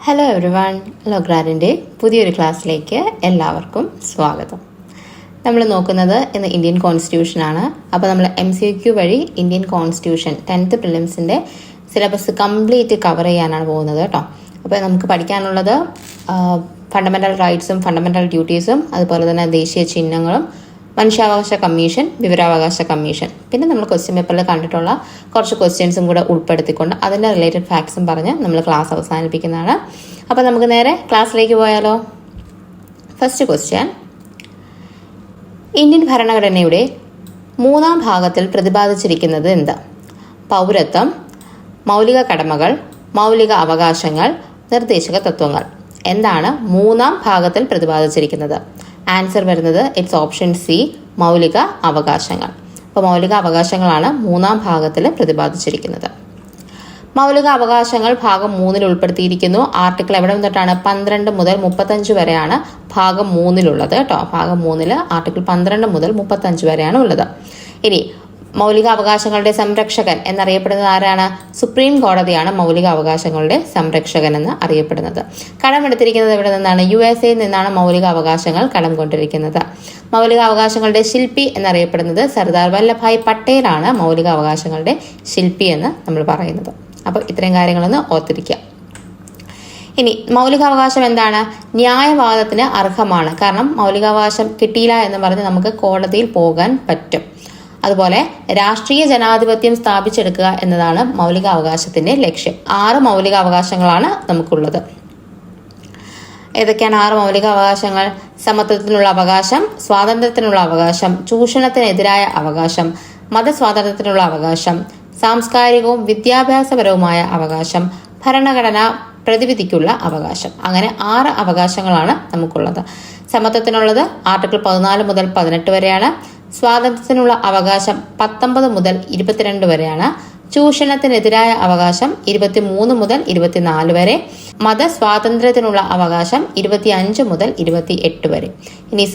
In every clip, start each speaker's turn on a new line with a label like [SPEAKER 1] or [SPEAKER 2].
[SPEAKER 1] Hello everyone, ലോഗ്രാഡിൻ്റെ പുതിയൊരു ക്ലാസ്സിലേക്ക് എല്ലാവർക്കും സ്വാഗതം. നമ്മൾ നോക്കുന്നത് ഇന്ന് ഇന്ത്യൻ കോൺസ്റ്റിറ്റ്യൂഷനാണ്. അപ്പോൾ നമ്മൾ MCQ വഴി ഇന്ത്യൻ കോൺസ്റ്റിറ്റ്യൂഷൻ 10th പ്രിലിംസിൻ്റെ സിലബസ് കംപ്ലീറ്റ് കവർ ചെയ്യാനാണ് പോകുന്നത് കേട്ടോ. അപ്പോൾ നമുക്ക് പഠിക്കാനുള്ളത് ഫണ്ടമെൻ്റൽ റൈറ്റ്സും ഫണ്ടമെൻ്റൽ ഡ്യൂട്ടീസും, അതുപോലെ തന്നെ ദേശീയ ചിഹ്നങ്ങളും, മനുഷ്യാവകാശ കമ്മീഷൻ, വിവരാവകാശ കമ്മീഷൻ, പിന്നെ നമ്മൾ ക്വസ്റ്റ്യൻ പേപ്പറിൽ കണ്ടിട്ടുള്ള കുറച്ച് ക്വസ്റ്റ്യൻസും കൂടെ ഉൾപ്പെടുത്തിക്കൊണ്ട് അതിൻ്റെ റിലേറ്റഡ് ഫാക്ട്സും പറഞ്ഞ് നമ്മൾ ക്ലാസ് അവസാനിപ്പിക്കുന്നതാണ്. അപ്പോൾ നമുക്ക് നേരെ ക്ലാസ്സിലേക്ക് പോയാലോ. ഫസ്റ്റ് ക്വസ്റ്റ്യൻ, ഇന്ത്യൻ ഭരണഘടനയുടെ 3-ാം ഭാഗത്തിൽ പ്രതിപാദിച്ചിരിക്കുന്നത് എന്ത്? പൗരത്വം, മൗലിക കടമകൾ, മൗലിക അവകാശങ്ങൾ, നിർദ്ദേശക തത്വങ്ങൾ. എന്താണ് 3-ാം ഭാഗത്തിൽ പ്രതിപാദിച്ചിരിക്കുന്നത്? ആൻസർ വരുന്നത് ഇറ്റ്സ് ഓപ്ഷൻ സി, മൗലിക അവകാശങ്ങൾ. അപ്പോൾ മൗലിക അവകാശങ്ങളാണ് 3-ാം ഭാഗത്തിൽ പ്രതിപാദിച്ചിരിക്കുന്നത്. മൗലിക അവകാശങ്ങൾ ഭാഗം 3-ൽ ഉൾപ്പെടുത്തിയിരിക്കുന്നു. ആർട്ടിക്കിൾ എവിടെ തൊട്ടാണ്? 12 മുതൽ 35 വരെയാണ് ഭാഗം 3-ലുള്ളത് കേട്ടോ. ഭാഗം 3-ൽ ആർട്ടിക്കിൾ 12 മുതൽ 35 വരെയാണ് ഉള്ളത്. ഇനി മൗലിക അവകാശങ്ങളുടെ സംരക്ഷകൻ എന്നറിയപ്പെടുന്നത് ആരാണ്? സുപ്രീം കോടതിയാണ് മൗലിക അവകാശങ്ങളുടെ സംരക്ഷകൻ എന്ന് അറിയപ്പെടുന്നത്. കടമെടുത്തിരിക്കുന്നത് എവിടെ നിന്നാണ്? USA നിന്നാണ് മൗലിക അവകാശങ്ങൾ കടം കൊണ്ടിരിക്കുന്നത്. മൗലിക അവകാശങ്ങളുടെ ശില്പി എന്നറിയപ്പെടുന്നത് സർദാർ വല്ലഭായ് പട്ടേലാണ് മൗലിക അവകാശങ്ങളുടെ ശില്പി എന്ന് നമ്മൾ പറയുന്നത്. അപ്പോൾ ഇത്രയും കാര്യങ്ങളൊന്ന് ഓർത്തിരിക്കുക. ഇനി മൗലികാവകാശം എന്താണ്? ന്യായവാദത്തിന് അർഹമാണ്. കാരണം മൗലികാവകാശം കിട്ടിയില്ല എന്ന് പറഞ്ഞ് നമുക്ക് കോടതിയിൽ പോകാൻ പറ്റും. അതുപോലെ രാഷ്ട്രീയ ജനാധിപത്യം സ്ഥാപിച്ചെടുക്കുക എന്നതാണ് മൗലികാവകാശത്തിന്റെ ലക്ഷ്യം. 6 മൗലികാവകാശങ്ങളാണ് നമുക്കുള്ളത്. ഏതൊക്കെയാണ് 6 മൗലികാവകാശങ്ങൾ? സമത്വത്തിനുള്ള അവകാശം, സ്വാതന്ത്ര്യത്തിനുള്ള അവകാശം, ചൂഷണത്തിനെതിരായ അവകാശം, മതസ്വാതന്ത്ര്യത്തിനുള്ള അവകാശം, സാംസ്കാരികവും വിദ്യാഭ്യാസപരവുമായ അവകാശം, ഭരണഘടന പ്രതിവിധിക്കുള്ള അവകാശം. അങ്ങനെ 6 അവകാശങ്ങളാണ് നമുക്കുള്ളത്. സമത്വത്തിനുള്ളത് ആർട്ടിക്കിൾ 14 മുതൽ 18 വരെയാണ്. സ്വാതന്ത്ര്യത്തിനുള്ള അവകാശം 19 മുതൽ 22 വരെയാണ്. ചൂഷണത്തിനെതിരായ അവകാശം 23 മുതൽ 24 വരെ. മതസ്വാതന്ത്ര്യത്തിനുള്ള അവകാശം 25 മുതൽ 28 വരെ. ഇനി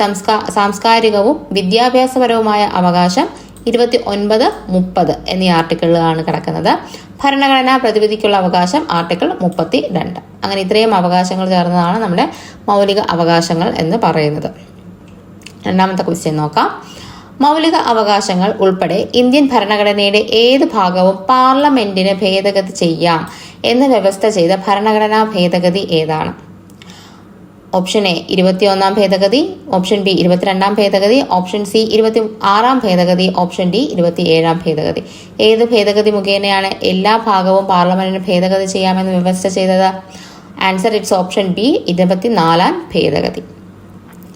[SPEAKER 1] സാംസ്കാരികവും വിദ്യാഭ്യാസപരവുമായ അവകാശം 29, 30 എന്നീ ആർട്ടിക്കിളുകളാണ് കിടക്കുന്നത്. ഭരണഘടനാ പ്രതിവിധിക്കുള്ള അവകാശം ആർട്ടിക്കിൾ 32. അങ്ങനെ ഇത്രയും അവകാശങ്ങൾ ചേർന്നതാണ് നമ്മുടെ മൗലിക അവകാശങ്ങൾ എന്ന് പറയുന്നത്. രണ്ടാമത്തെ ക്വസ്റ്റ്യൻ നോക്കാം. മൗലിക അവകാശങ്ങൾ ഉൾപ്പെടെ ഇന്ത്യൻ ഭരണഘടനയുടെ ഏത് ഭാഗവും പാർലമെന്റിന് ഭേദഗതി ചെയ്യാം എന്ന് വ്യവസ്ഥ ചെയ്ത ഭരണഘടനാ ഭേദഗതി ഏതാണ്? ഓപ്ഷൻ എ 21-ാം ഭേദഗതി, ഓപ്ഷൻ ബി 22-ാം ഭേദഗതി, ഓപ്ഷൻ സി 26-ാം ഭേദഗതി, ഓപ്ഷൻ ഡി 27-ാം ഭേദഗതി. ഏത് ഭേദഗതി മുഖേനയാണ് എല്ലാ ഭാഗവും പാർലമെന്റിന് ഭേദഗതി ചെയ്യാമെന്ന് വ്യവസ്ഥ ചെയ്തത്? ആൻസർ ഇറ്റ്സ് ഓപ്ഷൻ ബി, 24-ാം ഭേദഗതി.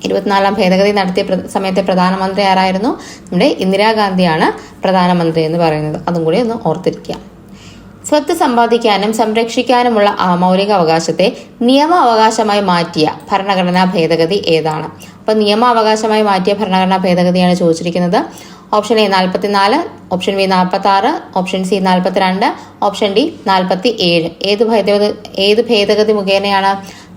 [SPEAKER 1] 24-ാം ഭേദഗതി നടത്തിയ സമയത്തെ പ്രധാനമന്ത്രി ആരായിരുന്നു? നമ്മുടെ ഇന്ദിരാഗാന്ധിയാണ് പ്രധാനമന്ത്രി എന്ന് പറയുന്നത്. അതും കൂടി ഒന്ന് ഓർത്തിരിക്കുക. സ്വത്ത് സമ്പാദിക്കാനും സംരക്ഷിക്കാനുമുള്ള മൗലിക അവകാശത്തെ നിയമാവകാശമായി മാറ്റിയ ഭരണഘടനാ ഭേദഗതി ഏതാണ്? അപ്പൊ നിയമാവകാശമായി മാറ്റിയ ഭരണഘടനാ ഭേദഗതിയാണ് ചോദിച്ചിരിക്കുന്നത്. Option A 44, option B 46, option C 42, option D 47. ഏത് ഭേദഗതി മുഖേനയാണ്?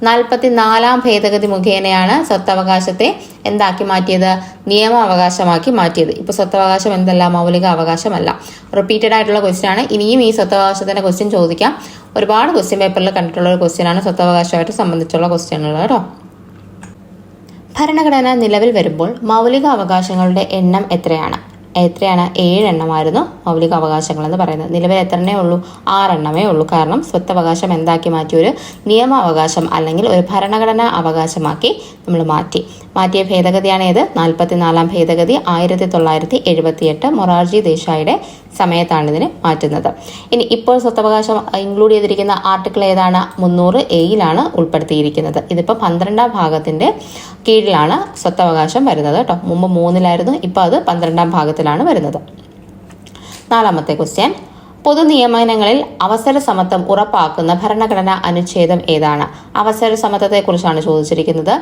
[SPEAKER 1] 44-ാം ഭേദഗതി മുഖേനയാണ് സ്വത്തവകാശത്തെ എന്താക്കി മാറ്റിയത്? നിയമാവകാശമാക്കി മാറ്റിയത്. ഇപ്പൊ സ്വത്തവകാശം എന്തല്ല? മൗലിക അവകാശമല്ല. റിപ്പീറ്റഡ് ആയിട്ടുള്ള ക്വസ്റ്റ്യൻ ആണ്. ഇനിയും ഈ സ്വത്തവകാശത്തിന്റെ ക്വസ്റ്റ്യൻ ചോദിക്കാം. ഒരുപാട് ക്വസ്റ്റ്യൻ പേപ്പറിൽ കണ്ടിട്ടുള്ള ഒരു ക്വസ്റ്റ്യൻ ആണ് സ്വത്തവകാശമായിട്ട് സംബന്ധിച്ചുള്ള ക്വസ്റ്റ്യനുകൾ കേട്ടോ. ഭരണഘടന നിലവിൽ വരുമ്പോൾ മൗലിക അവകാശങ്ങളുടെ എണ്ണം എത്രയാണ്? 7 എണ്ണമായിരുന്നു മൗലിക അവകാശങ്ങൾ എന്ന് പറയുന്നത്. നിലവിൽ എത്രണ്ണേ ഉള്ളൂ? 6 എണ്ണമേ ഉള്ളൂ. കാരണം സ്വത്തവകാശം എന്താക്കി മാറ്റി? ഒരു നിയമാവകാശം അല്ലെങ്കിൽ ഒരു ഭരണഘടനാ അവകാശമാക്കി നമ്മൾ മാറ്റിയ ഭേദഗതിയാണ് ഏത്? 44-ാം ഭേദഗതി. 1978 മൊറാർജി ദേശായിയുടെ സമയത്താണ് ഇതിനെ മാറ്റുന്നത്. ഇനി ഇപ്പോൾ സ്വത്തവകാശം ഇൻക്ലൂഡ് ചെയ്തിരിക്കുന്ന ആർട്ടിക്കിൾ ഏതാണ്? 300A ഉൾപ്പെടുത്തിയിരിക്കുന്നത്. ഇതിപ്പോൾ 12-ാം ഭാഗത്തിന്റെ കീഴിലാണ് സ്വത്തവകാശം വരുന്നത് കേട്ടോ. മുമ്പ് 3-ലായിരുന്നു, ഇപ്പൊ അത് 12-ാം ഭാഗത്തിലാണ് വരുന്നത്. 4-ാമത്തെ ക്വസ്റ്റ്യൻ, പൊതു നിയമനങ്ങളിൽ അവസര സമത്വം ഉറപ്പാക്കുന്ന ഭരണഘടനാ അനുച്ഛേദം ഏതാണ്? അവസര സമത്വത്തെ കുറിച്ചാണ് ചോദിച്ചിരിക്കുന്നത്.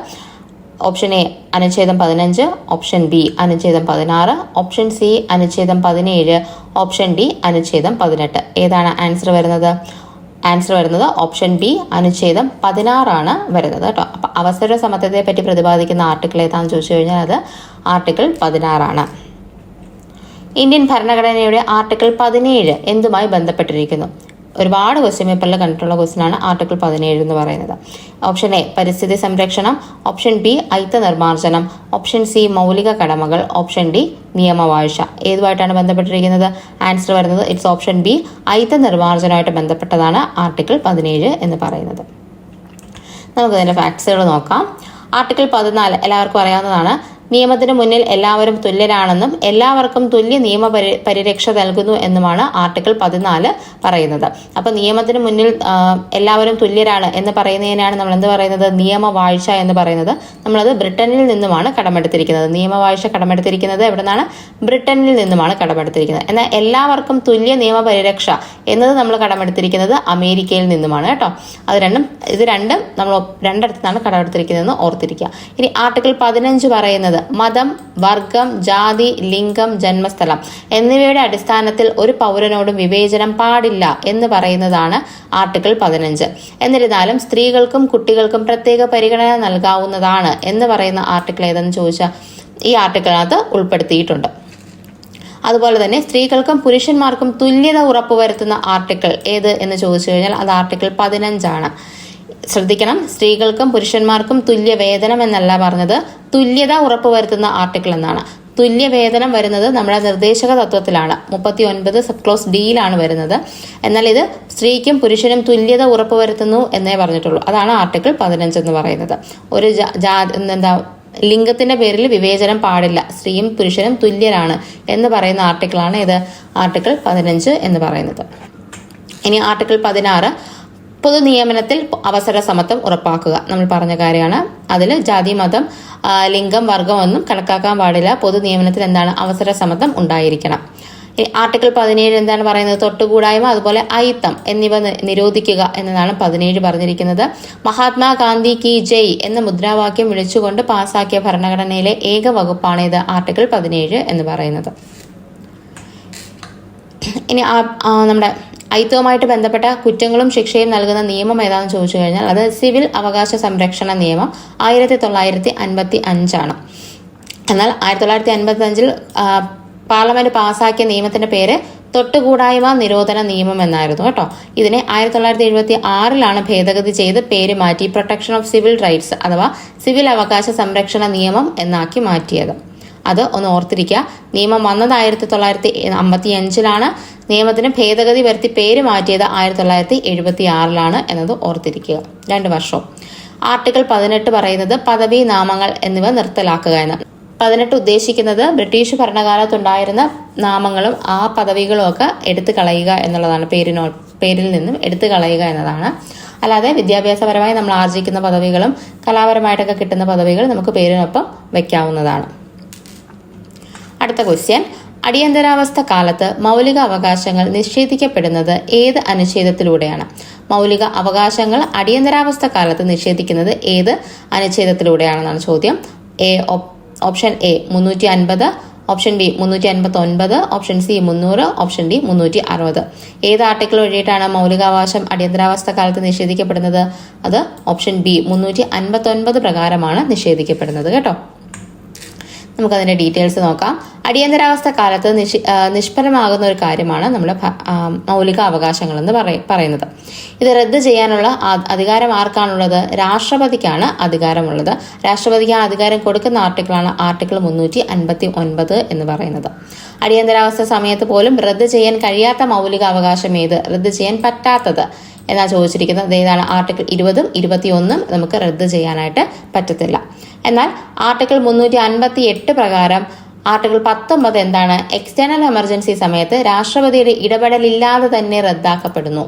[SPEAKER 1] ഓപ്ഷൻ എ അനുച്ഛേദം 15, ഓപ്ഷൻ ബി അനുച്ഛേദം 16, ഓപ്ഷൻ സി അനുച്ഛേദം 17, ഓപ്ഷൻ ഡി അനുച്ഛേദം 18. ഏതാണ് ആൻസർ വരുന്നത്? ആൻസർ വരുന്നത് ഓപ്ഷൻ ബി അനുച്ഛേദം 16 വരുന്നത് കേട്ടോ. അപ്പൊ അവസര സമത്വത്തെ പറ്റി പ്രതിപാദിക്കുന്ന ആർട്ടിക്കിൾ ഏതാണെന്ന് ചോദിച്ചു കഴിഞ്ഞാൽ അത് ആർട്ടിക്കിൾ 16. ഇന്ത്യൻ ഭരണഘടനയുടെ ആർട്ടിക്കിൾ 17 എന്തുമായി ബന്ധപ്പെട്ടിരിക്കുന്നു? ഒരുപാട് ക്വസ്റ്റ്യൻ പേപ്പറിൽ കണ്ടിട്ടുള്ള ക്വസ്റ്റ്യനാണ് ആർട്ടിക്കിൾ 17 എന്ന് പറയുന്നത്. ഓപ്ഷൻ എ പരിസ്ഥിതി സംരക്ഷണം, ഓപ്ഷൻ ബി അയിത്ത നിർമ്മാർജ്ജനം, ഓപ്ഷൻ സി മൗലിക കടമകൾ, ഓപ്ഷൻ ഡി നിയമവാഴ്ച. ഏതുമായിട്ടാണ് ബന്ധപ്പെട്ടിരിക്കുന്നത്? ആൻസർ വരുന്നത് ഇറ്റ്സ് ഓപ്ഷൻ ബി അയിത്ത നിർമ്മാർജ്ജനമായിട്ട് ബന്ധപ്പെട്ടതാണ് ആർട്ടിക്കിൾ 17 എന്ന് പറയുന്നത്. നമുക്ക് ഇതിന്റെ ഫാക്ട്സുകൾ നോക്കാം. ആർട്ടിക്കിൾ 14 എല്ലാവർക്കും അറിയാവുന്നതാണ്. നിയമത്തിന് മുന്നിൽ എല്ലാവരും തുല്യരാണെന്നും എല്ലാവർക്കും തുല്യ നിയമ പരിരക്ഷ നൽകുന്നു എന്നുമാണ് ആർട്ടിക്കിൾ 14 പറയുന്നത്. അപ്പൊ നിയമത്തിന് മുന്നിൽ എല്ലാവരും തുല്യരാണ് എന്ന് പറയുന്നതിനാണ് നമ്മൾ എന്ത് പറയുന്നത്? നിയമവാഴ്ച എന്ന് പറയുന്നത്. നമ്മളത് ബ്രിട്ടനിൽ നിന്നുമാണ് കടമെടുത്തിരിക്കുന്നത്. നിയമവാഴ്ച കടമെടുത്തിരിക്കുന്നത് എവിടെ നിന്നാണ്? ബ്രിട്ടനിൽ നിന്നുമാണ് കടമെടുത്തിരിക്കുന്നത്. എന്നാൽ എല്ലാവർക്കും തുല്യ നിയമ പരിരക്ഷ എന്നത് നമ്മൾ കടമെടുത്തിരിക്കുന്നത് അമേരിക്കയിൽ നിന്നുമാണ് കേട്ടോ. ഇത് രണ്ടും നമ്മൾ രണ്ടിടത്തുനിന്നാണ് കടമെടുത്തിരിക്കുന്നതെന്ന് ഓർത്തിരിക്കുക. ഇനി ആർട്ടിക്കിൾ 15 പറയുന്നത് മതം, വർഗം, ജാതി, ലിംഗം, ജന്മസ്ഥലം എന്നിവയുടെ അടിസ്ഥാനത്തിൽ ഒരു പൗരനോടും വിവേചനം പാടില്ല എന്ന് പറയുന്നതാണ് ആർട്ടിക്കിൾ 15. എന്നിരുന്നാലും സ്ത്രീകൾക്കും കുട്ടികൾക്കും പ്രത്യേക പരിഗണന നൽകാവുന്നതാണ് എന്ന് പറയുന്ന ആർട്ടിക്കിൾ ഏതെന്ന് ചോദിച്ചാൽ ഈ ആർട്ടിക്കിളിനകത്ത് ഉൾപ്പെടുത്തിയിട്ടുണ്ട്. അതുപോലെ തന്നെ സ്ത്രീകൾക്കും പുരുഷന്മാർക്കും തുല്യത ഉറപ്പുവരുത്തുന്ന ആർട്ടിക്കിൾ ഏത് എന്ന് ചോദിച്ചു കഴിഞ്ഞാൽ അത് ആർട്ടിക്കിൾ 15 ആണ്. ശ്രദ്ധിക്കണം, സ്ത്രീകൾക്കും പുരുഷന്മാർക്കും തുല്യ വേതനം എന്നല്ല പറഞ്ഞത്, തുല്യത ഉറപ്പുവരുത്തുന്ന ആർട്ടിക്കിൾ എന്നാണ്. തുല്യ വേതനം വരുന്നത് നമ്മുടെ നിർദ്ദേശക തത്വത്തിലാണ്, 39 സബ് ക്ലോസ് ഡിയിലാണ് വരുന്നത്. എന്നാൽ ഇത് സ്ത്രീക്കും പുരുഷനും തുല്യത ഉറപ്പുവരുത്തുന്നു എന്നേ പറഞ്ഞിട്ടുള്ളൂ. അതാണ് ആർട്ടിക്കിൾ 15 എന്ന് പറയുന്നത്. ഒരു ലിംഗത്തിന്റെ പേരിൽ വിവേചനം പാടില്ല, സ്ത്രീയും പുരുഷനും തുല്യരാണ് എന്ന് പറയുന്ന ആർട്ടിക്കിളാണ് ഇത് ആർട്ടിക്കിൾ 15 എന്ന് പറയുന്നത്. ഇനി ആർട്ടിക്കിൾ 16 പൊതു നിയമനത്തിൽ അവസര സമത്വം ഉറപ്പാക്കുക. നമ്മൾ പറഞ്ഞ കാര്യമാണ്. അതിൽ ജാതി, മതം, ലിംഗം, വർഗം ഒന്നും കണക്കാക്കാൻ പാടില്ല. പൊതു നിയമനത്തിൽ എന്താണ്? അവസര സമത്വം ഉണ്ടായിരിക്കണം. ആർട്ടിക്കിൾ 17 എന്താണ് പറയുന്നത്? തൊട്ടുകൂടായ്മ അതുപോലെ അയിത്തം എന്നിവ നിരോധിക്കുക എന്നതാണ് 17 പറഞ്ഞിരിക്കുന്നത്. മഹാത്മാഗാന്ധി കി ജയ് എന്ന മുദ്രാവാക്യം വിളിച്ചുകൊണ്ട് പാസാക്കിയ ഭരണഘടനയിലെ ഏക വകുപ്പാണ് ഇത് ആർട്ടിക്കിൾ 17 എന്ന് പറയുന്നത്. ഇനി നമ്മുടെ അയിത്തവുമായിട്ട് ബന്ധപ്പെട്ട കുറ്റങ്ങളും ശിക്ഷയും നൽകുന്ന നിയമം ഏതാണെന്ന് ചോദിച്ചു കഴിഞ്ഞാൽ അത് സിവിൽ അവകാശ സംരക്ഷണ നിയമം 1955 ആണ്. എന്നാൽ 1955 പാർലമെന്റ് പാസാക്കിയ നിയമത്തിന്റെ പേര് തൊട്ടുകൂടായ്മ നിരോധന നിയമം എന്നായിരുന്നു കേട്ടോ. ഇതിനെ 1976 ഭേദഗതി ചെയ്ത് പേര് മാറ്റി പ്രൊട്ടക്ഷൻ ഓഫ് സിവിൽ റൈറ്റ്സ് അഥവാ സിവിൽ അവകാശ സംരക്ഷണ നിയമം എന്നാക്കി മാറ്റിയത്. അത് ഒന്ന് ഓർത്തിരിക്കുക. നിയമം വന്നത് 1955 നിയമത്തിന് ഭേദഗതി വരുത്തി പേര് മാറ്റിയത് 1976 എന്നത് ഓർത്തിരിക്കുക. 2 വർഷവും. ആർട്ടിക്കിൾ 18 പറയുന്നത് പദവി, നാമങ്ങൾ എന്നിവ നിർത്തലാക്കുക എന്നാണ്. 18 ഉദ്ദേശിക്കുന്നത് ബ്രിട്ടീഷ് ഭരണകാലത്തുണ്ടായിരുന്ന നാമങ്ങളും ആ പദവികളും ഒക്കെ എടുത്തു കളയുക എന്നുള്ളതാണ്. പേരിൽ നിന്നും എടുത്തു കളയുക എന്നതാണ്. അല്ലാതെ വിദ്യാഭ്യാസപരമായി നമ്മൾ ആർജിക്കുന്ന പദവികളും കലാപരമായിട്ടൊക്കെ കിട്ടുന്ന പദവികൾ നമുക്ക് പേരിനൊപ്പം വെക്കാവുന്നതാണ്. അടുത്ത ക്വസ്റ്റ്യൻ, അടിയന്തരാവസ്ഥ കാലത്ത് മൗലിക അവകാശങ്ങൾ നിഷേധിക്കപ്പെടുന്നത് ഏത് അനുച്ഛേദത്തിലൂടെയാണ്? മൗലിക അവകാശങ്ങൾ അടിയന്തരാവസ്ഥ കാലത്ത് നിഷേധിക്കുന്നത് ഏത് അനുച്ഛേദത്തിലൂടെയാണെന്നാണ് ചോദ്യം. Option A 350, option B 359, option C 300, option D 360. ഏത് ആർട്ടിക്കിൾ വഴിയിട്ടാണ് മൗലികാവകാശം അടിയന്തരാവസ്ഥ കാലത്ത് നിഷേധിക്കപ്പെടുന്നത്? അത് ഓപ്ഷൻ ബി 359 പ്രകാരമാണ് നിഷേധിക്കപ്പെടുന്നത് കേട്ടോ. നമുക്കതിന്റെ ഡീറ്റെയിൽസ് നോക്കാം. അടിയന്തരാവസ്ഥ കാലത്ത് നിഷ്ഫലമാകുന്ന ഒരു കാര്യമാണ് നമ്മുടെ മൗലിക അവകാശങ്ങൾ എന്ന് പറയുന്നത്. ഇത് റദ്ദ് ചെയ്യാനുള്ള അധികാരം ആർക്കാണുള്ളത്? രാഷ്ട്രപതിക്കാണ് അധികാരമുള്ളത്. രാഷ്ട്രപതിക്കാണ് അധികാരം കൊടുക്കുന്ന ആർട്ടിക്കിളാണ് ആർട്ടിക്കിൾ 359 എന്ന് പറയുന്നത്. അടിയന്തരാവസ്ഥ സമയത്ത് പോലും റദ്ദ് ചെയ്യാൻ കഴിയാത്ത മൗലിക അവകാശം ഏത്? റദ്ദ് ചെയ്യാൻ പറ്റാത്തത് എന്നാ ചോദിച്ചിരിക്കുന്നത്. ഏതാണ്? ആർട്ടിക്കിൾ 20ഉം 21ഉം നമുക്ക് റദ്ദ് ചെയ്യാനായിട്ട് പറ്റത്തില്ല. എന്നാൽ ആർട്ടിക്കിൾ 358 പ്രകാരം ആർട്ടിക്കിൾ 19 എന്താണ്? എക്സ്റ്റേണൽ എമർജൻസി സമയത്ത് രാഷ്ട്രപതിയുടെ ഇടപെടലില്ലാതെ തന്നെ റദ്ദാക്കപ്പെടുന്നു.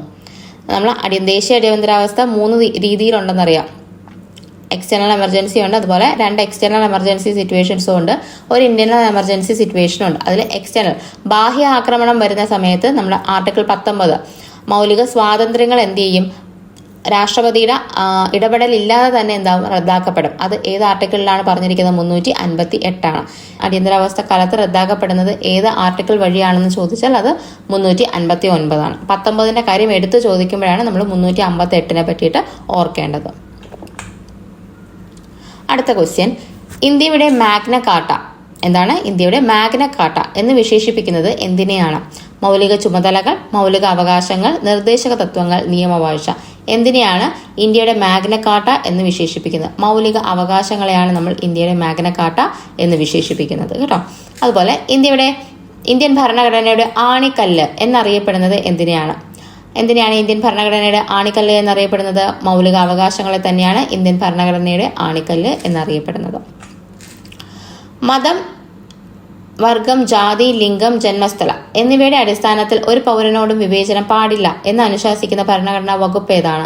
[SPEAKER 1] നമ്മൾ ദേശീയ അടിയന്തരാവസ്ഥ 3 രീതിയിലുണ്ടെന്നറിയാം. എക്സ്റ്റേണൽ എമർജൻസി ഉണ്ട്, അതുപോലെ 2 എക്സ്റ്റേണൽ എമർജൻസി സിറ്റുവേഷൻസും ഉണ്ട്, ഒരു ഇന്റേണൽ എമർജൻസി സിറ്റുവേഷനും ഉണ്ട്. അതിൽ എക്സ്റ്റേണൽ ബാഹ്യ ആക്രമണം വരുന്ന സമയത്ത് നമ്മുടെ ആർട്ടിക്കിൾ 19 മൗലിക സ്വാതന്ത്ര്യങ്ങൾ എന്ത് ചെയ്യും? രാഷ്ട്രപതിയുടെ ഇടപെടലില്ലാതെ തന്നെ എന്താവും? റദ്ദാക്കപ്പെടും. അത് ഏത് ആർട്ടിക്കിളിലാണ് പറഞ്ഞിരിക്കുന്നത്? 358. അടിയന്തരാവസ്ഥ കാലത്ത് റദ്ദാക്കപ്പെടുന്നത് ഏത് ആർട്ടിക്കിൾ വഴിയാണെന്ന് ചോദിച്ചാൽ അത് 359. 19ന്റെ കാര്യം എടുത്തു ചോദിക്കുമ്പോഴാണ് നമ്മൾ 358 പറ്റിയിട്ട് ഓർക്കേണ്ടത്. അടുത്ത ക്വസ്റ്റ്യൻ, ഇന്ത്യയുടെ മാഗ്ന കാർട്ട എന്താണ്? ഇന്ത്യയുടെ മാഗ്ന കാർട്ട എന്ന് വിശേഷിപ്പിക്കുന്നത് എന്തിനെയാണ്? മൗലിക ചുമതലകൾ, മൗലിക അവകാശങ്ങൾ, നിർദ്ദേശക തത്വങ്ങൾ, നിയമവാഴ്ച. എന്തിനെയാണ് ഇന്ത്യയുടെ മാഗ്ന കാർട്ട എന്ന് വിശേഷിപ്പിക്കുന്നത്? മൗലിക അവകാശങ്ങളെയാണ് നമ്മൾ ഇന്ത്യയുടെ മാഗ്ന കാർട്ട എന്ന് വിശേഷിപ്പിക്കുന്നത് കേട്ടോ. അതുപോലെ ഇന്ത്യൻ ഭരണഘടനയുടെ ആണിക്കല്ല് എന്നറിയപ്പെടുന്നത് എന്തിനെയാണ്? ഇന്ത്യൻ ഭരണഘടനയുടെ ആണിക്കല്ല് എന്നറിയപ്പെടുന്നത്? മൗലിക അവകാശങ്ങളെ തന്നെയാണ് ഇന്ത്യൻ ഭരണഘടനയുടെ ആണിക്കല്ല് എന്നറിയപ്പെടുന്നത്. മതം, വർഗം, ജാതി, ലിംഗം, ജന്മസ്ഥലം എന്നിവയുടെ അടിസ്ഥാനത്തിൽ ഒരു പൗരനോടും വിവേചനം പാടില്ല എന്ന് അനുശാസിക്കുന്ന ഭരണഘടനാ വകുപ്പ് ഏതാണ്?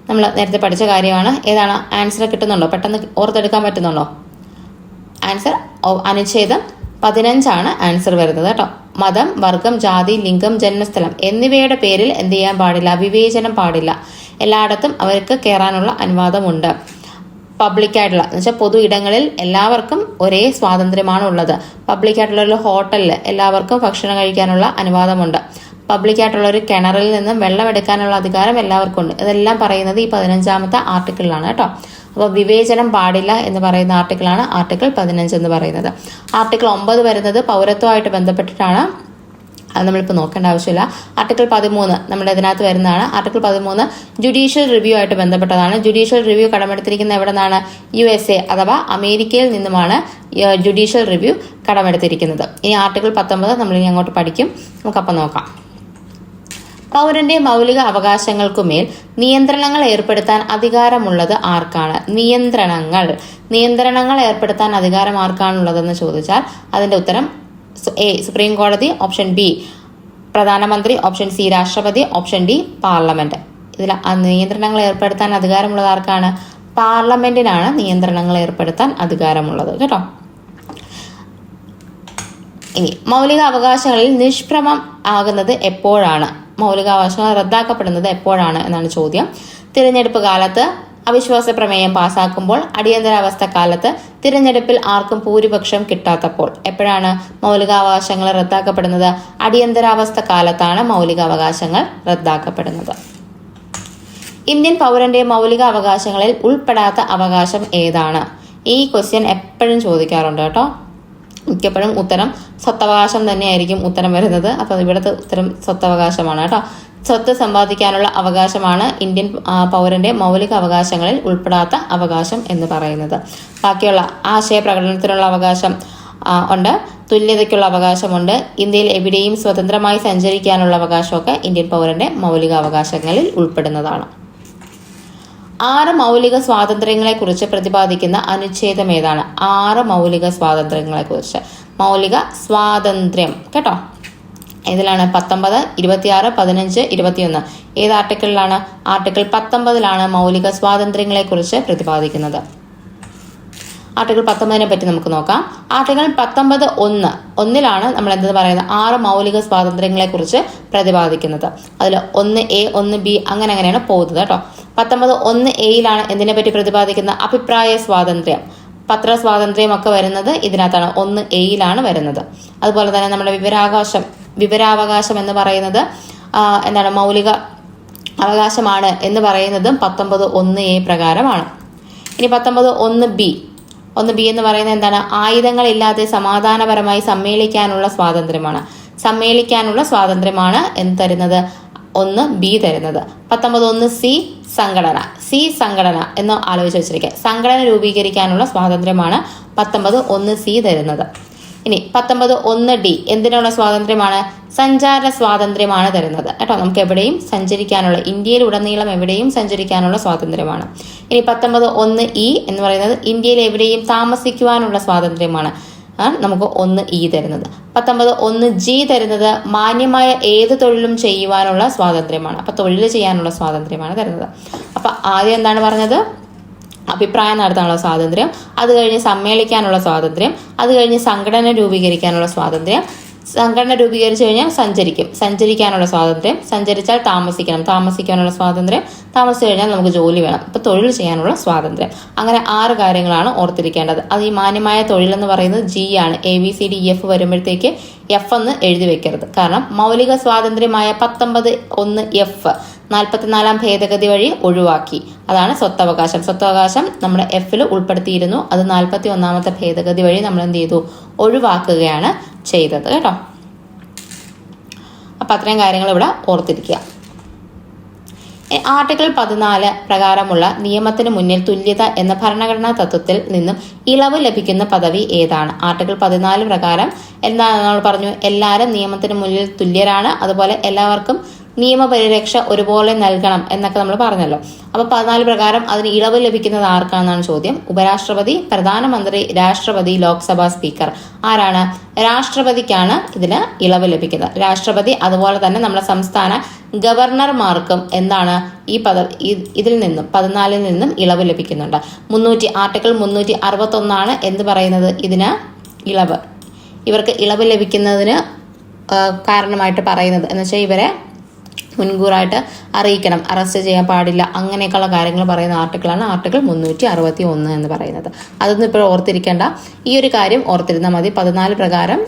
[SPEAKER 1] നമ്മൾ നേരത്തെ പഠിച്ച കാര്യമാണ്. ഏതാണ്? ആൻസർ കിട്ടുന്നുണ്ടോ? പെട്ടെന്ന് ഓർത്തെടുക്കാൻ പറ്റുന്നുണ്ടോ? ആൻസർ അനുച്ഛേദം 15 ആൻസർ വരുന്നത് കേട്ടോ. മതം, വർഗം, ജാതി, ലിംഗം, ജന്മസ്ഥലം എന്നിവയുടെ പേരിൽ എന്ത് ചെയ്യാൻ പാടില്ല? വിവേചനം പാടില്ല. എല്ലായിടത്തും അവർക്ക് കയറാനുള്ള അനുവാദമുണ്ട്. പബ്ലിക്കായിട്ടുള്ള എന്ന് വെച്ചാൽ പൊതു ഇടങ്ങളിൽ എല്ലാവർക്കും ഒരേ സ്വാതന്ത്ര്യമാണ് ഉള്ളത്. പബ്ലിക്കായിട്ടുള്ള ഒരു ഹോട്ടലിൽ എല്ലാവർക്കും ഭക്ഷണം കഴിക്കാനുള്ള അനുവാദമുണ്ട്. പബ്ലിക്കായിട്ടുള്ള ഒരു കിണറിൽ നിന്നും വെള്ളം എടുക്കാനുള്ള അധികാരം എല്ലാവർക്കും ഉണ്ട്. ഇതെല്ലാം പറയുന്നത് ഈ 15ാമത്തെ ആർട്ടിക്കിളിലാണ് കേട്ടോ. അപ്പോൾ വിവേചനം പാടില്ല എന്ന് പറയുന്ന ആർട്ടിക്കിളാണ് ആർട്ടിക്കിൾ 15 എന്ന് പറയുന്നത്. ആർട്ടിക്കിൾ 9 വരുന്നത് പൗരത്വമായിട്ട് ബന്ധപ്പെട്ടിട്ടാണ്. അത് നമ്മളിപ്പോൾ നോക്കേണ്ട ആവശ്യമില്ല. ആർട്ടിക്കിൾ 13 നമ്മുടെ ഇതിനകത്ത് വരുന്നതാണ്. ആർട്ടിക്കിൾ 13 ജുഡീഷ്യൽ റിവ്യൂ ആയിട്ട് ബന്ധപ്പെട്ടതാണ്. ജുഡീഷ്യൽ റിവ്യൂ കടമെടുത്തിരിക്കുന്ന എവിടെ നിന്നാണ്? USA അഥവാ അമേരിക്കയിൽ നിന്നുമാണ് ജുഡീഷ്യൽ റിവ്യൂ കടമെടുത്തിരിക്കുന്നത്. ഇനി ആർട്ടിക്കിൾ 19 നമ്മളിനി അങ്ങോട്ട് പഠിക്കും. നമുക്കപ്പം നോക്കാം. പൗരന്റെ മൗലിക അവകാശങ്ങൾക്കുമേൽ നിയന്ത്രണങ്ങൾ ഏർപ്പെടുത്താൻ അധികാരമുള്ളത് ആർക്കാണ്? നിയന്ത്രണങ്ങൾ ഏർപ്പെടുത്താൻ അധികാരം ആർക്കാണുള്ളതെന്ന് ചോദിച്ചാൽ അതിന്റെ ഉത്തരം എ സുപ്രീം കോടതി, ഓപ്ഷൻ ബി പ്രധാനമന്ത്രി, ഓപ്ഷൻ സി രാഷ്ട്രപതി, ഓപ്ഷൻ ഡി പാർലമെന്റ്. ഇതിൽ നിയന്ത്രണങ്ങൾ ഏർപ്പെടുത്താൻ അധികാരമുള്ളത് ആർക്കാണ്? പാർലമെന്റിനാണ് നിയന്ത്രണങ്ങൾ ഏർപ്പെടുത്താൻ അധികാരമുള്ളത് കേട്ടോ. ഇനി മൗലിക അവകാശങ്ങളിൽ നിഷ്പ്രമം ആകുന്നത് എപ്പോഴാണ്? മൗലികാവകാശങ്ങൾ റദ്ദാക്കപ്പെടുന്നത് എപ്പോഴാണ് എന്നാണ് ചോദ്യം. തിരഞ്ഞെടുപ്പ് കാലത്ത്, അവിശ്വാസ പ്രമേയം പാസാക്കുമ്പോൾ, അടിയന്തരാവസ്ഥ കാലത്ത്, തിരഞ്ഞെടുപ്പിൽ ആർക്കും ഭൂരിപക്ഷം കിട്ടാത്തപ്പോൾ. എപ്പോഴാണ് മൗലികാവകാശങ്ങൾ റദ്ദാക്കപ്പെടുന്നത്? അടിയന്തരാവസ്ഥ കാലത്താണ് മൗലികാവകാശങ്ങൾ റദ്ദാക്കപ്പെടുന്നത്. ഇന്ത്യൻ പൗരന്റെ മൗലിക അവകാശങ്ങളിൽ ഉൾപ്പെടാത്ത അവകാശം ഏതാണ്? ഈ ക്വസ്റ്റ്യൻ എപ്പോഴും ചോദിക്കാറുണ്ട് കേട്ടോ. മിക്കപ്പോഴും ഉത്തരം സ്വത്തവകാശം തന്നെയായിരിക്കും ഉത്തരം വരുന്നത്. അപ്പോൾ ഇവിടുത്തെ ഉത്തരം സ്വത്തവകാശമാണ് കേട്ടോ. സ്വത്ത് സമ്പാദിക്കാനുള്ള അവകാശമാണ് ഇന്ത്യൻ പൗരന്റെ മൗലിക അവകാശങ്ങളിൽ ഉൾപ്പെടാത്ത അവകാശം എന്ന് പറയുന്നത്. ബാക്കിയുള്ള ആശയപ്രകടനത്തിനുള്ള അവകാശം ഉണ്ട്, തുല്യതയ്ക്കുള്ള അവകാശമുണ്ട്, ഇന്ത്യയിൽ എവിടെയും സ്വതന്ത്രമായി സഞ്ചരിക്കാനുള്ള അവകാശമൊക്കെ ഇന്ത്യൻ പൗരന്റെ മൗലിക അവകാശങ്ങളിൽ ഉൾപ്പെടുന്നതാണ്. 6 മൗലിക സ്വാതന്ത്ര്യങ്ങളെ കുറിച്ച് പ്രതിപാദിക്കുന്ന അനുച്ഛേദം ഏതാണ്? 6 മൗലിക സ്വാതന്ത്ര്യങ്ങളെ കുറിച്ച്. മൗലിക സ്വാതന്ത്ര്യം കേട്ടോ. ഇതിലാണ് 19, 26, 15, 21. ഏത് ആർട്ടിക്കിളിലാണ്? ആർട്ടിക്കിൾ 19 മൗലിക സ്വാതന്ത്ര്യങ്ങളെ കുറിച്ച് പ്രതിപാദിക്കുന്നത്. ആർട്ടിക്കിൾ 19 പറ്റി നമുക്ക് നോക്കാം. ആർട്ടിക്കിൾ 19(1) നമ്മൾ എന്തെന്ന് പറയുന്നത്? 6 മൗലിക സ്വാതന്ത്ര്യങ്ങളെ കുറിച്ച് പ്രതിപാദിക്കുന്നത്. അതിൽ 1A, 1B അങ്ങനെയാണ് പോകുന്നത് കേട്ടോ. 19(1)(a) എന്തിനെ പറ്റി പ്രതിപാദിക്കുന്ന? അഭിപ്രായ സ്വാതന്ത്ര്യം, പത്രസ്വാതന്ത്ര്യം ഒക്കെ വരുന്നത് ഇതിനകത്താണ്. 1A വരുന്നത്. അതുപോലെ തന്നെ നമ്മുടെ വിവരാവകാശം എന്ന് പറയുന്നത് എന്താണ്? മൗലിക അവകാശമാണ് എന്ന് പറയുന്നതും 19(1)(a) പ്രകാരമാണ്. ഇനി 19(1)(b) എന്ന് പറയുന്നത് എന്താണ്? ആയുധങ്ങളില്ലാതെ സമാധാനപരമായി സമ്മേളിക്കാനുള്ള സ്വാതന്ത്ര്യമാണ്. എന്ന് തരുന്നത് 1B തരുന്നത്. 19(1)(c) സംഘടന എന്ന് ആലോചിച്ച് വെച്ചിരിക്കുക. സംഘടന രൂപീകരിക്കാനുള്ള സ്വാതന്ത്ര്യമാണ് 19(1)(c) തരുന്നത്. ഇനി 19(1)(d) എന്തിനുള്ള സ്വാതന്ത്ര്യമാണ്? സഞ്ചാര സ്വാതന്ത്ര്യമാണ് തരുന്നത് കേട്ടോ. നമുക്ക് എവിടെയും സഞ്ചരിക്കാനുള്ള, ഇന്ത്യയിൽ ഉടനീളം എവിടെയും സഞ്ചരിക്കാനുള്ള സ്വാതന്ത്ര്യമാണ്. ഇനി 19(1)(e) എന്ന് പറയുന്നത് ഇന്ത്യയിൽ എവിടെയും താമസിക്കുവാനുള്ള സ്വാതന്ത്ര്യമാണ് നമുക്ക് 1E തരുന്നത്. 19(1)(g) തരുന്നത് മാന്യമായ ഏത് തൊഴിലും ചെയ്യുവാനുള്ള സ്വാതന്ത്ര്യമാണ്. അപ്പൊ തൊഴിൽ ചെയ്യാനുള്ള സ്വാതന്ത്ര്യമാണ് തരുന്നത്. അപ്പൊ ആദ്യം എന്താണ് പറഞ്ഞത്? അഭിപ്രായം നടത്താനുള്ള സ്വാതന്ത്ര്യം, അത് കഴിഞ്ഞ് സമ്മേളിക്കാനുള്ള സ്വാതന്ത്ര്യം, അത് കഴിഞ്ഞ് സംഘടന രൂപീകരിക്കാനുള്ള സ്വാതന്ത്ര്യം, സംഘടന രൂപീകരിച്ചു കഴിഞ്ഞാൽ സഞ്ചരിക്കാനുള്ള സ്വാതന്ത്ര്യം, സഞ്ചരിച്ചാൽ താമസിക്കാനുള്ള സ്വാതന്ത്ര്യം, താമസിച്ചു കഴിഞ്ഞാൽ നമുക്ക് ജോലി വേണം, ഇപ്പൊ തൊഴിൽ ചെയ്യാനുള്ള സ്വാതന്ത്ര്യം. അങ്ങനെ 6 കാര്യങ്ങളാണ് ഓർത്തിരിക്കേണ്ടത്. അത് ഈ മാന്യമായ തൊഴിൽ എന്ന് പറയുന്നത് G ആണ്. ABCDEF വരുമ്പോഴത്തേക്ക് F എന്ന് എഴുതി വെക്കരുത്. കാരണം മൗലിക സ്വാതന്ത്ര്യമായ 19(1)(f) 44ാം ഭേദഗതി വഴി ഒഴിവാക്കി. അതാണ് സ്വത്തവകാശം നമ്മുടെ F-ൽ ഉൾപ്പെടുത്തിയിരുന്നു. അത് 41ാമത്തെ ഭേദഗതി വഴി നമ്മൾ എന്ത് ചെയ്തു? ഒഴിവാക്കുകയാണ് ചെയ്തത് കേട്ടോ. അപ്പം അത്രയും കാര്യങ്ങൾ ഇവിടെ ഓർത്തിരിക്കുക. ആർട്ടിക്കിൾ 14 പ്രകാരമുള്ള നിയമത്തിന് മുന്നിൽ തുല്യത എന്ന ഭരണഘടനാ തത്വത്തിൽ നിന്നും ഇളവ് ലഭിക്കുന്ന പദവി ഏതാണ്? ആർട്ടിക്കിൾ 14 പ്രകാരം എന്താണ് നമ്മൾ പറഞ്ഞു? എല്ലാവരും നിയമത്തിന് മുന്നിൽ തുല്യരാണ്, അതുപോലെ എല്ലാവർക്കും നിയമപരിരക്ഷ ഒരുപോലെ നൽകണം എന്നൊക്കെ നമ്മൾ പറഞ്ഞല്ലോ. അപ്പൊ 14 പ്രകാരം അതിന് ഇളവ് ലഭിക്കുന്നത് ആർക്കാണെന്നാണ് ചോദ്യം. ഉപരാഷ്ട്രപതി, പ്രധാനമന്ത്രി, രാഷ്ട്രപതി, ലോക്സഭാ സ്പീക്കർ. ആരാണ്? രാഷ്ട്രപതിക്കാണ് ഇതിന് ഇളവ് ലഭിക്കുന്നത്. രാഷ്ട്രപതി അതുപോലെ തന്നെ നമ്മുടെ സംസ്ഥാന ഗവർണർമാർക്കും എന്താണ് ഈ ഇതിൽ നിന്നും 14 നിന്നും ഇളവ് ലഭിക്കുന്നുണ്ട്. ആർട്ടിക്കിൾ 361 എന്ത് പറയുന്നത്? ഇതിന് ഇളവ്, ഇവർക്ക് ഇളവ് ലഭിക്കുന്നതിന് കാരണമായിട്ട് പറയുന്നത് എന്ന് വെച്ചാൽ ഇവരെ മുൻകൂറായിട്ട് അറിയിക്കണം, അറസ്റ്റ് ചെയ്യാൻ പാടില്ല, അങ്ങനെയൊക്കെയുള്ള കാര്യങ്ങൾ പറയുന്ന ആർട്ടിക്കിളാണ് ആർട്ടിക്കിൾ 361 എന്ന് പറയുന്നത്. അതൊന്നും ഇപ്പോൾ ഓർത്തിരിക്കേണ്ട, ഈ ഒരു കാര്യം ഓർത്തിരുന്നാൽ മതി. 14 പ്രകാരം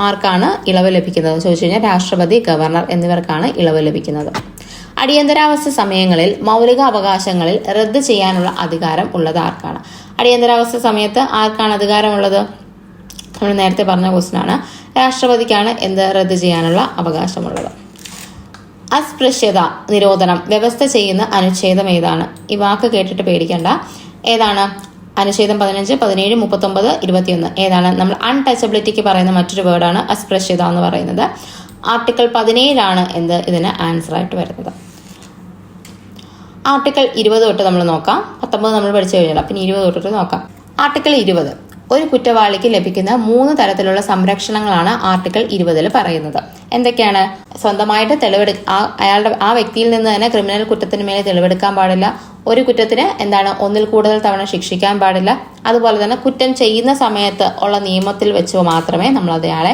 [SPEAKER 1] ആർക്കാണ് ഇളവ് ലഭിക്കുന്നത് ചോദിച്ചു കഴിഞ്ഞാൽ രാഷ്ട്രപതി, ഗവർണർ എന്നിവർക്കാണ് ഇളവ് ലഭിക്കുന്നത്. അടിയന്തരാവസ്ഥ സമയങ്ങളിൽ മൗലിക അവകാശങ്ങളിൽ റദ്ദ് ചെയ്യാനുള്ള അധികാരം ഉള്ളത് ആർക്കാണ്? അടിയന്തരാവസ്ഥ സമയത്ത് ആർക്കാണ് അധികാരമുള്ളത്? നമ്മൾ നേരത്തെ പറഞ്ഞ ക്വസ്റ്റ്യനാണ്. രാഷ്ട്രപതിക്കാണ് എന്ത് റദ്ദ് ചെയ്യാനുള്ള അവകാശമുള്ളത്. അസ്പൃശ്യത നിരോധനം വ്യവസ്ഥ ചെയ്യുന്ന അനുച്ഛേദം ഏതാണ്? ഈ വാക്ക് കേട്ടിട്ട് പേടിക്കണ്ട. ഏതാണ്? അനുച്ഛേദം 15, 17, 39, 21 ഏതാണ്? നമ്മൾ അൺടച്ചബിലിറ്റിക്ക് പറയുന്ന മറ്റൊരു വേർഡാണ് അസ്പൃശ്യത എന്ന് പറയുന്നത്. ആർട്ടിക്കിൾ 17 എന്ത് ഇതിന് ആൻസർ ആയിട്ട് വരുന്നത്. ആർട്ടിക്കിൾ 20 തൊട്ട് നമ്മൾ നോക്കാം. 19 നമ്മൾ പഠിച്ചു കഴിഞ്ഞാൽ പിന്നെ 20 തൊട്ട് നോക്കാം. ആർട്ടിക്കിൾ 20 ഒരു കുറ്റവാളിക്ക് ലഭിക്കുന്ന 3 തരത്തിലുള്ള സംരക്ഷണങ്ങളാണ് ആർട്ടിക്കിൾ 20 പറയുന്നത്. എന്തൊക്കെയാണ്? സ്വന്തമായിട്ട് അയാളുടെ ആ വ്യക്തിയിൽ നിന്ന് തന്നെ ക്രിമിനൽ കുറ്റത്തിന് മേലെ തെളിവെടുക്കാൻ പാടില്ല. ഒരു കുറ്റത്തിന് ഒന്നിൽ കൂടുതൽ തവണ ശിക്ഷിക്കാൻ പാടില്ല. അതുപോലെ തന്നെ കുറ്റം ചെയ്യുന്ന സമയത്ത് ഉള്ള നിയമത്തിൽ വെച്ച് മാത്രമേ നമ്മൾ അയാളെ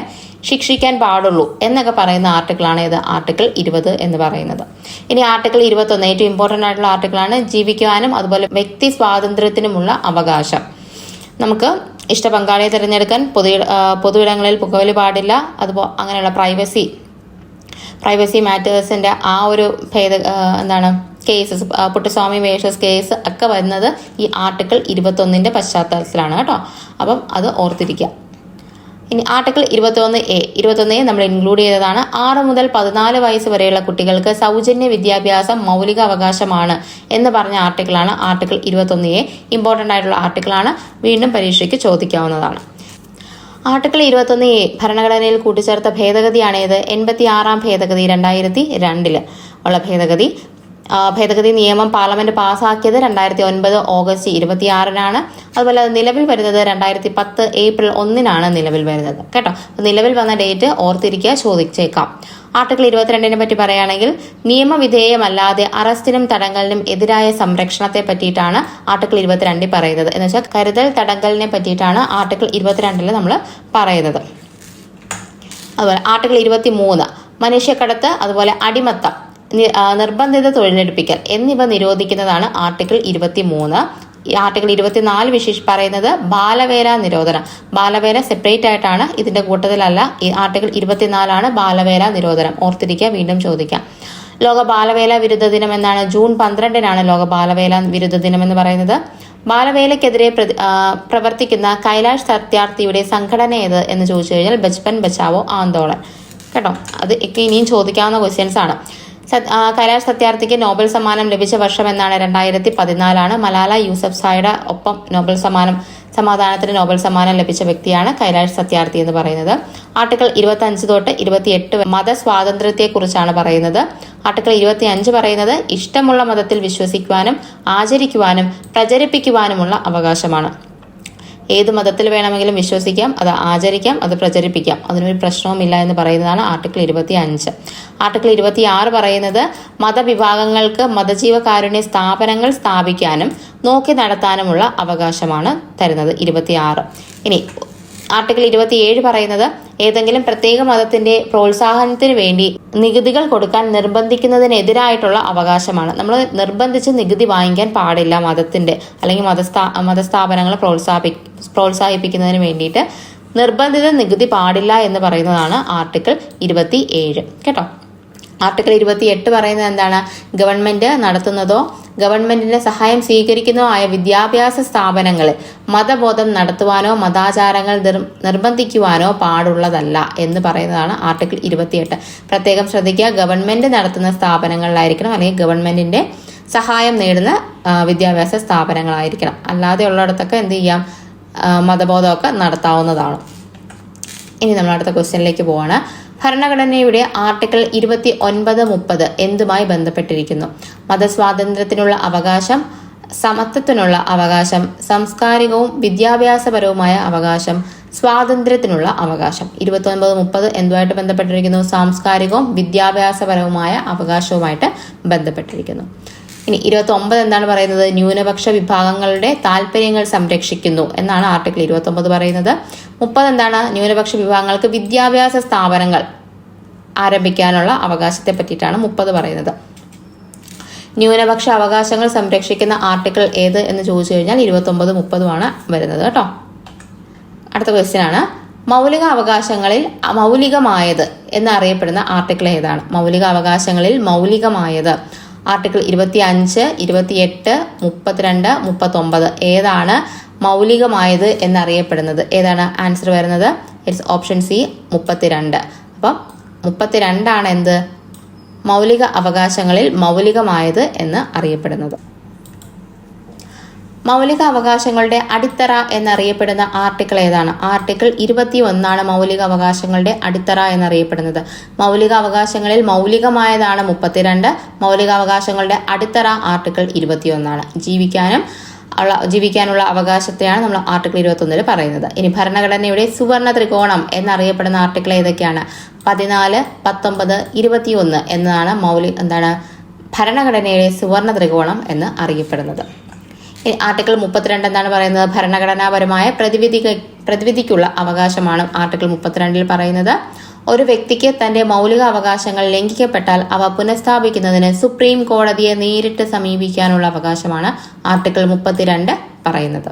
[SPEAKER 1] ശിക്ഷിക്കാൻ പാടുള്ളൂ എന്നൊക്കെ പറയുന്ന ആർട്ടിക്കിളാണ് ഇത് ആർട്ടിക്കിൾ 20 എന്ന് പറയുന്നത്. ഇനി ആർട്ടിക്കിൾ 21 ഏറ്റവും ഇമ്പോർട്ടന്റ് ആയിട്ടുള്ള ആർട്ടിക്കിളാണ് ജീവിക്കുവാനും അതുപോലെ വ്യക്തി സ്വാതന്ത്ര്യത്തിനുമുള്ള അവകാശം. നമുക്ക് ഇഷ്ട പങ്കാളിയെ തിരഞ്ഞെടുക്കാൻ പൊതുയിടങ്ങളിൽ പുകവലി പാടില്ല. അതുപോലെ അങ്ങനെയുള്ള പ്രൈവസി മാറ്റേഴ്സിന്റെ ആ ഒരു കേസസ്, പുട്ടസ്വാമി വേഴ്സസ് കേസ് ഒക്കെ വരുന്നത് ഈ ആർട്ടിക്കിൾ 21 പശ്ചാത്തലത്തിലാണ് കേട്ടോ. അപ്പം അത് ഓർത്തിരിക്കുക. ഇനി ആർട്ടിക്കിൾ 21A നമ്മൾ ഇൻക്ലൂഡ് ചെയ്തതാണ്. 6 മുതൽ 14 വയസ്സ് വരെയുള്ള കുട്ടികൾക്ക് സൗജന്യ വിദ്യാഭ്യാസം മൗലിക അവകാശമാണ് എന്ന് പറഞ്ഞ ആർട്ടിക്കിളാണ് ആർട്ടിക്കിൾ 21A. ഇമ്പോർട്ടന്റ് ആയിട്ടുള്ള ആർട്ടിക്കിളാണ്, വീണ്ടും പരീക്ഷയ്ക്ക് ചോദിക്കാവുന്നതാണ്. ആർട്ടിക്കിൾ 21A ഭരണഘടനയിൽ കൂട്ടിച്ചേർത്ത ഭേദഗതിയാണ് ഏത്? 86 ഭേദഗതി 2002 ഉള്ള ഭേദഗതി നിയമം പാർലമെന്റ് പാസ്സാക്കിയത് 2009 ഓഗസ്റ്റ് 26 അതുപോലെ അത് നിലവിൽ വരുന്നത് 2010 ഏപ്രിൽ 1 നിലവിൽ വരുന്നത് കേട്ടോ. നിലവിൽ വന്ന ഡേറ്റ് ഓർത്തിരിക്കുക, ചോദിച്ചേക്കാം. ആർട്ടിക്കിൾ 22 പറ്റി പറയുകയാണെങ്കിൽ നിയമവിധേയമല്ലാതെ അറസ്റ്റിനും തടങ്കലിനും എതിരായ സംരക്ഷണത്തെ പറ്റിയിട്ടാണ് ആർട്ടിക്കിൾ 22 പറയുന്നത്. എന്ന് വെച്ചാൽ കരുതൽ തടങ്കലിനെ പറ്റിയിട്ടാണ് ആർട്ടിക്കിൾ 22 നമ്മൾ പറയുന്നത്. അതുപോലെ ആർട്ടിക്കിൾ 23 മനുഷ്യക്കടത്ത്, അതുപോലെ അടിമത്തം, നിർബന്ധിത തൊഴിലെടുപ്പിക്കൽ എന്നിവ നിരോധിക്കുന്നതാണ് ആർട്ടിക്കിൾ 23. ആർട്ടിക്കിൾ 24 പറയുന്നത് ബാലവേല നിരോധനം. ബാലവേല സെപ്പറേറ്റ് ആയിട്ടാണ്, ഇതിന്റെ കൂട്ടത്തിലല്ല. ഈ ആർട്ടിക്കിൾ 24 ബാലവേല നിരോധനം. ഓർത്തിരിക്കുക, വീണ്ടും ചോദിക്കാം. ലോക ബാലവേല വിരുദ്ധ ദിനം എന്നാണ്? ജൂൺ 12 ലോക ബാലവേല വിരുദ്ധ ദിനം എന്ന് പറയുന്നത്. ബാലവേലയ്ക്കെതിരെ പ്രവർത്തിക്കുന്ന കൈലാഷ് സത്യാർത്ഥിയുടെ സംഘടന ഏത് എന്ന് ചോദിച്ചു കഴിഞ്ഞാൽ ബച്പൻ ബച്ചാവോ ആന്തോളൻ കേട്ടോ. അത് ഒക്കെ ഇനിയും ചോദിക്കാവുന്ന ക്വസ്റ്റ്യൻസ് ആണ്. കൈലാഷ് സത്യാർത്ഥിക്ക് നോബൽ സമ്മാനം ലഭിച്ച വർഷം എന്നാണ്? 2014. മലാല യൂസഫ്സായുടെ ഒപ്പം സമാധാനത്തിന് നോബൽ സമ്മാനം ലഭിച്ച വ്യക്തിയാണ് കൈലാഷ് സത്യാർത്ഥി എന്ന് പറയുന്നത്. ആർട്ടിക്കിൾ 25 തൊട്ട് 28 മതസ്വാതന്ത്ര്യത്തെക്കുറിച്ചാണ് പറയുന്നത്. ആർട്ടിക്കിൾ 25 പറയുന്നത് ഇഷ്ടമുള്ള മതത്തിൽ വിശ്വസിക്കുവാനും ആചരിക്കുവാനും പ്രചരിപ്പിക്കുവാനുമുള്ള അവകാശമാണ്. ഏത് മതത്തിൽ വേണമെങ്കിലും വിശ്വസിക്കാം, അത് ആചരിക്കാം, അത് പ്രചരിപ്പിക്കാം, അതിനൊരു പ്രശ്നവുമില്ല എന്ന് പറയുന്നതാണ് ആർട്ടിക്കിൾ 25. ആർട്ടിക്കിൾ 26 പറയുന്നത് മതവിഭാഗങ്ങൾക്ക് മതജീവകാരുണ്യ സ്ഥാപനങ്ങൾ സ്ഥാപിക്കാനും നോക്കി നടത്താനുമുള്ള അവകാശമാണ് തരുന്നത് 26. ഇനി ആർട്ടിക്കിൾ 27 പറയുന്നത് ഏതെങ്കിലും പ്രത്യേക മതത്തിന്റെ പ്രോത്സാഹനത്തിന് വേണ്ടി നികുതികൾ കൊടുക്കാൻ നിർബന്ധിക്കുന്നതിനെതിരായിട്ടുള്ള അവകാശമാണ്. നമ്മൾ നിർബന്ധിച്ച് നികുതി വാങ്ങിക്കാൻ പാടില്ല മതത്തിന്റെ അല്ലെങ്കിൽ മതസ്ഥാപനങ്ങളെ പ്രോത്സാഹിപ്പിക്കുന്നതിന് വേണ്ടിയിട്ട് നിർബന്ധിത നികുതി പാടില്ല എന്ന് പറയുന്നതാണ് ആർട്ടിക്കിൾ 27 കേട്ടോ. ആർട്ടിക്കിൾ 28 പറയുന്നത് എന്താണ്? ഗവൺമെന്റ് നടത്തുന്നതോ ഗവൺമെന്റിന്റെ സഹായം സ്വീകരിക്കുന്നതോ ആയ വിദ്യാഭ്യാസ സ്ഥാപനങ്ങളിൽ മതബോധം നടത്തുവാനോ മതാചാരങ്ങൾ നിർബന്ധിക്കുവാനോ പാടുള്ളതല്ല എന്ന് പറയുന്നതാണ് ആർട്ടിക്കിൾ 28. പ്രത്യേകം ശ്രദ്ധിക്കുക, ഗവൺമെന്റ് നടത്തുന്ന സ്ഥാപനങ്ങളിലായിരിക്കണം, അല്ലെങ്കിൽ ഗവൺമെന്റിന്റെ സഹായം നേടുന്ന വിദ്യാഭ്യാസ സ്ഥാപനങ്ങളായിരിക്കണം. അല്ലാതെ ഉള്ളിടത്തൊക്കെ എന്ത് ചെയ്യാം, മതബോധമൊക്കെ നടത്താവുന്നതാണ്. ഇനി നമ്മൾ അടുത്ത ക്വസ്റ്റ്യനിലേക്ക് പോവാണ്. ഭരണഘടനയുടെ ആർട്ടിക്കിൾ 29, 30 എന്തുമായി ബന്ധപ്പെട്ടിരിക്കുന്നു? മതസ്വാതന്ത്ര്യത്തിനുള്ള അവകാശം, സമത്വത്തിനുള്ള അവകാശം, സാംസ്കാരികവും വിദ്യാഭ്യാസപരവുമായ അവകാശം, സ്വാതന്ത്ര്യത്തിനുള്ള അവകാശം. 29, 30 എന്തുമായിട്ട് ബന്ധപ്പെട്ടിരിക്കുന്നു? സാംസ്കാരികവും വിദ്യാഭ്യാസപരവുമായ അവകാശവുമായിട്ട് ബന്ധപ്പെട്ടിരിക്കുന്നു. ഇനി 29 എന്താണ് പറയുന്നത്? ന്യൂനപക്ഷ വിഭാഗങ്ങളുടെ താല്പര്യങ്ങൾ സംരക്ഷിക്കുന്നു എന്നാണ് ആർട്ടിക്കിൾ 29 പറയുന്നത്. 30 എന്താണ്? ന്യൂനപക്ഷ വിഭാഗങ്ങൾക്ക് വിദ്യാഭ്യാസ സ്ഥാപനങ്ങൾ ആരംഭിക്കാനുള്ള അവകാശത്തെ പറ്റിയിട്ടാണ് 30 പറയുന്നത്. ന്യൂനപക്ഷ അവകാശങ്ങൾ സംരക്ഷിക്കുന്ന ആർട്ടിക്കിൾ ഏത് എന്ന് ചോദിച്ചു കഴിഞ്ഞാൽ 29, 30 ആണ് വരുന്നത് കേട്ടോ. അടുത്ത ക്വസ്റ്റ്യൻ ആണ്, മൗലിക അവകാശങ്ങളിൽ മൗലികമായത് എന്നറിയപ്പെടുന്ന ആർട്ടിക്കിൾ ഏതാണ്? മൗലിക അവകാശങ്ങളിൽ മൗലികമായത് ആർട്ടിക്കിൾ 25, 28, 32, 39 ഏതാണ് മൗലികമായത് എന്നറിയപ്പെടുന്നത്? ഏതാണ് ആൻസർ വരുന്നത്? It's option C 32. അപ്പം 32 ആണ് എന്ത്? മൗലിക അവകാശങ്ങളിൽ മൗലികമായത് എന്ന് അറിയപ്പെടുന്നത്. മൗലിക അവകാശങ്ങളുടെ അടിത്തറ എന്നറിയപ്പെടുന്ന ആർട്ടിക്കിൾ ഏതാണ്? ആർട്ടിക്കിൾ 21 മൗലിക അവകാശങ്ങളുടെ അടിത്തറ എന്നറിയപ്പെടുന്നത്. മൗലിക അവകാശങ്ങളിൽ മൗലികമായതാണ് 32. മൗലിക അവകാശങ്ങളുടെ അടിത്തറ ആർട്ടിക്കിൾ 21. ജീവിക്കാനുള്ള അവകാശത്തെയാണ് നമ്മൾ ആർട്ടിക്കിൾ 21 പറയുന്നത്. ഇനി ഭരണഘടനയുടെ സുവർണ ത്രികോണം എന്നറിയപ്പെടുന്ന ആർട്ടിക്കിൾ ഏതൊക്കെയാണ്? 14, 19, 21 എന്നതാണ് ഭരണഘടനയുടെ സുവർണ ത്രികോണം എന്ന് അറിയപ്പെടുന്നത്. ആർട്ടിക്കിൾ 32 എന്താണ് പറയുന്നത്? ഭരണഘടനാപരമായ പ്രതിവിധിക്കുള്ള അവകാശമാണ് ആർട്ടിക്കിൾ 32 പറയുന്നത്. ഒരു വ്യക്തിക്ക് തന്റെ മൗലിക അവകാശങ്ങൾ ലംഘിക്കപ്പെട്ടാൽ അവ പുനഃസ്ഥാപിക്കുന്നതിന് സുപ്രീം കോടതിയെ നേരിട്ട് സമീപിക്കാനുള്ള അവകാശമാണ് ആർട്ടിക്കിൾ 32 പറയുന്നത്.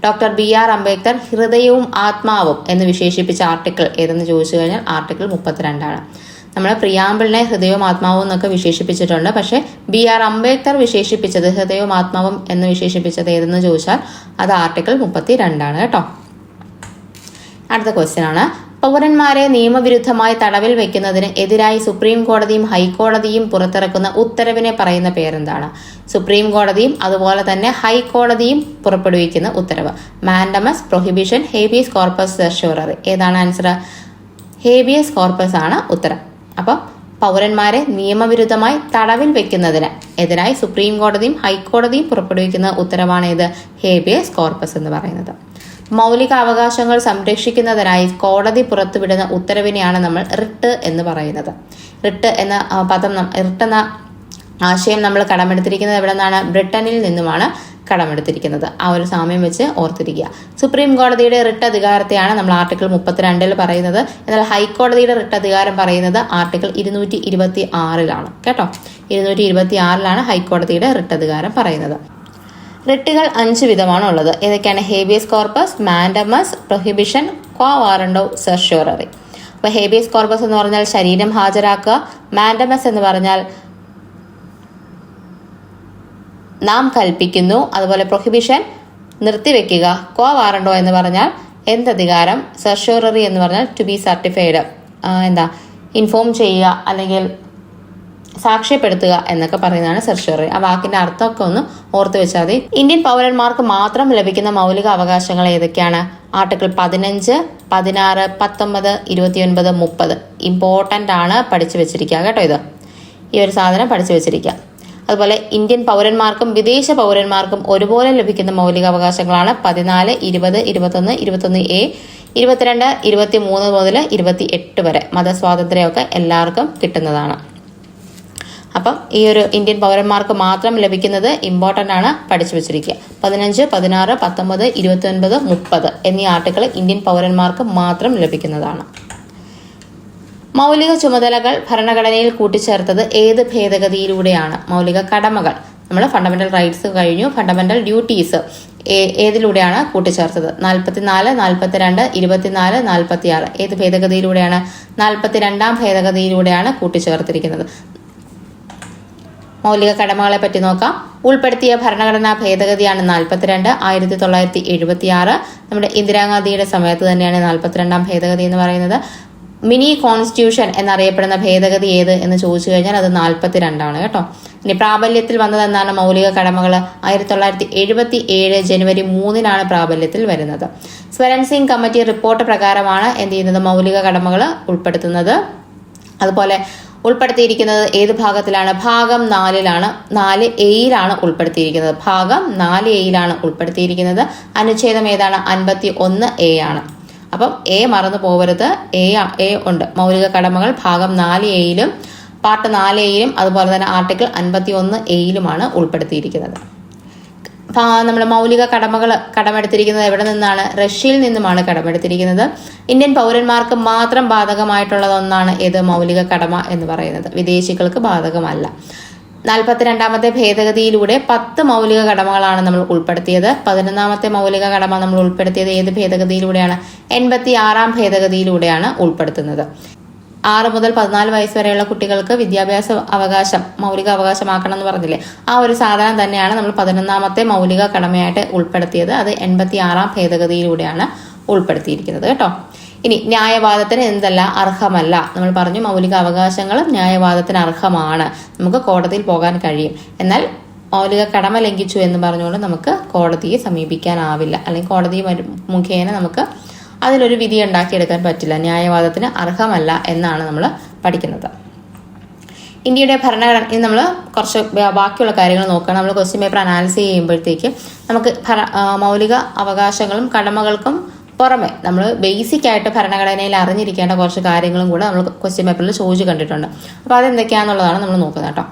[SPEAKER 1] ഡോക്ടർ BR അംബേദ്കർ ഹൃദയവും ആത്മാവും എന്ന് വിശേഷിപ്പിച്ച ആർട്ടിക്കിൾ ഏതെന്ന് ചോദിച്ചു കഴിഞ്ഞാൽ ആർട്ടിക്കിൾ 32 നമ്മൾ പ്രിയാമ്പിളിനെ ഹൃദയവും ആത്മാവും എന്നൊക്കെ വിശേഷിപ്പിച്ചിട്ടുണ്ട്. പക്ഷെ BR അംബേദ്കർ വിശേഷിപ്പിച്ചത് ഹൃദയവും ആത്മാവും എന്ന് വിശേഷിപ്പിച്ചത് ഏതെന്ന് ചോദിച്ചാൽ അത് ആർട്ടിക്കിൾ 32 കേട്ടോ. അടുത്ത ക്വസ്റ്റ്യൻ ആണ്, പൗരന്മാരെ നിയമവിരുദ്ധമായി തടവിൽ വെക്കുന്നതിന് എതിരായി സുപ്രീം കോടതിയും ഹൈക്കോടതിയും പുറത്തിറക്കുന്ന ഉത്തരവിനെ പറയുന്ന പേരെന്താണ്? സുപ്രീം കോടതിയും അതുപോലെ തന്നെ ഹൈക്കോടതിയും പുറപ്പെടുവിക്കുന്ന ഉത്തരവ്. Mandamus, prohibition, habeas corpus, certiorari. ഏതാണ് ആൻസർ? ഹേബിയസ് കോർപ്പസ് ആണ് ഉത്തരം. അപ്പം പൗരന്മാരെ നിയമവിരുദ്ധമായി തടവിൽ വെക്കുന്നതിന് എതിരായി സുപ്രീം കോടതിയും ഹൈക്കോടതിയും പുറപ്പെടുവിക്കുന്ന ഉത്തരവാണ് ഇത് ഹേബിയസ് കോർപ്പസ് എന്ന് പറയുന്നത്. മൗലിക അവകാശങ്ങൾ സംരക്ഷിക്കുന്നതിനായി കോടതി പുറത്തുവിടുന്ന ഉത്തരവിനെയാണ് നമ്മൾ റിട്ട് എന്ന് പറയുന്നത്. റിട്ട് എന്ന റിട്ട് എന്ന ആശയം നമ്മൾ കടമെടുത്തിരിക്കുന്നത് എവിടെ നിന്നാണ്? ബ്രിട്ടനിൽ നിന്നുമാണ് കടമെടുത്തിരിക്കുന്നത്. ആ ഒരു സാമ്യം വെച്ച് ഓർത്തിരിക്കുക. സുപ്രീം കോടതിയുടെ റിട്ട് അധികാരത്തെയാണ് നമ്മൾ ആർട്ടിക്കിൾ 32 പറയുന്നത്. എന്നാൽ ഹൈക്കോടതിയുടെ റിട്ട് അധികാരം പറയുന്നത് ആർട്ടിക്കിൾ 226 കേട്ടോ. 226 ഹൈക്കോടതിയുടെ റിട്ട് അധികാരം പറയുന്നത്. റിട്ടുകൾ 5 വിധമാണ് ഉള്ളത്. ഏതൊക്കെയാണ്? Habeas corpus, mandamus, prohibition, quo warranto, certiorari. അപ്പൊ ഹേബിയസ് കോർപ്പസ് എന്ന് പറഞ്ഞാൽ ശരീരം ഹാജരാക്കുക. മാൻഡമസ് എന്ന് പറഞ്ഞാൽ നാം കൽപ്പിക്കുന്നു. അതുപോലെ പ്രൊഹിബിഷൻ നിർത്തിവെക്കുക. ക്വാ വാറണ്ടോ എന്ന് പറഞ്ഞാൽ എന്തധികാരം. സെർഷ്യോററി എന്ന് പറഞ്ഞാൽ ടു ബി സർട്ടിഫൈഡ്, ഇൻഫോം ചെയ്യുക അല്ലെങ്കിൽ സാക്ഷ്യപ്പെടുത്തുക എന്നൊക്കെ പറയുന്നതാണ് സെർഷ്യോററി. ആ വാക്കിന്റെ അർത്ഥമൊക്കെ ഒന്ന് ഓർത്ത് വെച്ചാൽ മതി. ഇന്ത്യൻ പൗരന്മാർക്ക് മാത്രം ലഭിക്കുന്ന മൗലിക അവകാശങ്ങൾ ഏതൊക്കെയാണ്? ആർട്ടിക്കിൾ 15, 16, 19, 29, 30 ഇമ്പോർട്ടൻ്റ് ആണ്, പഠിച്ചു വെച്ചിരിക്കുക കേട്ടോ. ഈ ഒരു സാധനം പഠിച്ചു വെച്ചിരിക്കുക. അതുപോലെ ഇന്ത്യൻ പൗരന്മാർക്കും വിദേശ പൗരന്മാർക്കും ഒരുപോലെ ലഭിക്കുന്ന മൗലിക അവകാശങ്ങളാണ് 14, 20, 21, 21A, 22, 23 മുതൽ 28 വരെ. മതസ്വാതന്ത്ര്യമൊക്കെ എല്ലാവർക്കും കിട്ടുന്നതാണ്. അപ്പം ഈ ഒരു ഇന്ത്യൻ പൗരന്മാർക്ക് മാത്രം ലഭിക്കുന്നത് ഇമ്പോർട്ടൻ്റ് ആണ്, പഠിച്ചു വെച്ചിരിക്കുക. 15, 16, 19, 29, 30 എന്നീ ആർട്ടിക്കിൾ ഇന്ത്യൻ പൗരന്മാർക്ക് മാത്രം ലഭിക്കുന്നതാണ്. മൗലിക ചുമതലകൾ ഭരണഘടനയിൽ കൂട്ടിച്ചേർത്തത് ഏത് ഭേദഗതിയിലൂടെയാണ്? മൗലിക കടമകൾ നമ്മൾ ഫണ്ടമെന്റൽ റൈറ്റ്സ് കഴിഞ്ഞു. ഫണ്ടമെന്റൽ ഡ്യൂട്ടീസ് ഏതിലൂടെയാണ് കൂട്ടിച്ചേർത്തത്? 44, 42, 24, 46 ഏത് ഭേദഗതിയിലൂടെയാണ്? 42ാം ഭേദഗതിയിലൂടെയാണ് കൂട്ടിച്ചേർത്തിരിക്കുന്നത്. മൗലിക കടമകളെ പറ്റി നോക്കാം. ഉൾപ്പെടുത്തിയ ഭരണഘടനാ ഭേദഗതിയാണ് 42 1976. നമ്മുടെ ഇന്ദിരാഗാന്ധിയുടെ സമയത്ത് തന്നെയാണ് 42ാം ഭേദഗതി എന്ന് പറയുന്നത്. മിനി കോൺസ്റ്റിറ്റ്യൂഷൻ എന്നറിയപ്പെടുന്ന ഭേദഗതി ഏത് എന്ന് ചോദിച്ചു കഴിഞ്ഞാൽ അത് 42 കേട്ടോ. ഇനി പ്രാബല്യത്തിൽ വന്നതെന്നാണ് മൗലിക കടമകൾ 1977 ജനുവരി 3 പ്രാബല്യത്തിൽ വരുന്നത്. സ്വരൺ സിംഗ് കമ്മിറ്റി റിപ്പോർട്ട് പ്രകാരമാണ് എന്ത് ചെയ്യുന്നത് മൗലിക കടമകൾ ഉൾപ്പെടുത്തുന്നത്. അതുപോലെ ഉൾപ്പെടുത്തിയിരിക്കുന്നത് ഏത് ഭാഗത്തിലാണ്? ഭാഗം 4ലാണ്, 4A ഉൾപ്പെടുത്തിയിരിക്കുന്നത്. ഭാഗം 4A ഉൾപ്പെടുത്തിയിരിക്കുന്നത്. അനുച്ഛേദം ഏതാണ്? 51A ആണ്. അപ്പം എ മറന്നു പോകരുത്. എ ഉണ്ട്. മൗലിക കടമകൾ ഭാഗം 4A പാർട്ട് 4A അതുപോലെ തന്നെ ആർട്ടിക്കിൾ 51A ഉൾപ്പെടുത്തിയിരിക്കുന്നത്. നമ്മൾ മൗലിക കടമകൾ കടമെടുത്തിരിക്കുന്നത് എവിടെ നിന്നാണ്? റഷ്യയിൽ നിന്നുമാണ് കടമെടുത്തിരിക്കുന്നത്. ഇന്ത്യൻ പൗരന്മാർക്ക് മാത്രം ബാധകമായിട്ടുള്ളത് ഒന്നാണ് ഏത് മൗലിക കടമ എന്ന് പറയുന്നത്. വിദേശികൾക്ക് ബാധകമല്ല. 42ാമത്തെ ഭേദഗതിയിലൂടെ 10 മൗലിക കടമകളാണ് നമ്മൾ ഉൾപ്പെടുത്തിയത്. 11ാമത്തെ മൗലിക കടമ നമ്മൾ ഉൾപ്പെടുത്തിയത് ഏത് ഭേദഗതിയിലൂടെയാണ്? 86ാം ഭേദഗതിയിലൂടെയാണ് ഉൾപ്പെടുത്തുന്നത്. 6 മുതൽ 14 വയസ്സ് വരെയുള്ള കുട്ടികൾക്ക് വിദ്യാഭ്യാസ അവകാശം മൗലിക അവകാശമാക്കണം എന്ന് പറഞ്ഞില്ലേ, ആ ഒരു സാധനം തന്നെയാണ് നമ്മൾ 11ാമത്തെ മൗലിക കടമയായിട്ട് ഉൾപ്പെടുത്തിയത്. അത് 86ാം ഭേദഗതിയിലൂടെയാണ് ഉൾപ്പെടുത്തിയിരിക്കുന്നത് കേട്ടോ. ഇനി ന്യായവാദത്തിന് എന്തല്ല അർഹമല്ല. നമ്മൾ പറഞ്ഞു മൗലിക അവകാശങ്ങൾ ന്യായവാദത്തിന് അർഹമാണ്, നമുക്ക് കോടതിയിൽ പോകാൻ കഴിയും. എന്നാൽ മൗലിക കടമ ലംഘിച്ചു എന്ന് പറഞ്ഞുകൊണ്ട് നമുക്ക് കോടതിയെ സമീപിക്കാനാവില്ല, അല്ലെങ്കിൽ കോടതി മുഖേന നമുക്ക് അതിലൊരു വിധി ഉണ്ടാക്കിയെടുക്കാൻ പറ്റില്ല. ന്യായവാദത്തിന് അർഹമല്ല എന്നാണ് നമ്മൾ പഠിക്കുന്നത്. ഇന്ത്യയുടെ ഭരണഘടന ഇനി നമ്മൾ കുറച്ച് ബാക്കിയുള്ള കാര്യങ്ങൾ നോക്കണം. നമ്മൾ ക്വസ്റ്റ്യൻ പേപ്പർ അനാലിസിസ് ചെയ്യുമ്പോഴത്തേക്ക് നമുക്ക് മൗലിക അവകാശങ്ങളും കടമകൾക്കും പുറമെ നമ്മൾ ബേസിക് ആയിട്ട് ഭരണഘടനയിൽ അറിഞ്ഞിരിക്കേണ്ട കുറച്ച് കാര്യങ്ങളും കൂടെ നമ്മൾ ക്വസ്റ്റ്യൻ പേപ്പറിൽ ചോദിച്ചു കണ്ടിട്ടുണ്ട്. അപ്പോൾ അതെന്തൊക്കെയാണെന്നുള്ളതാണ് നമ്മൾ നോക്കുന്നത് കേട്ടോ.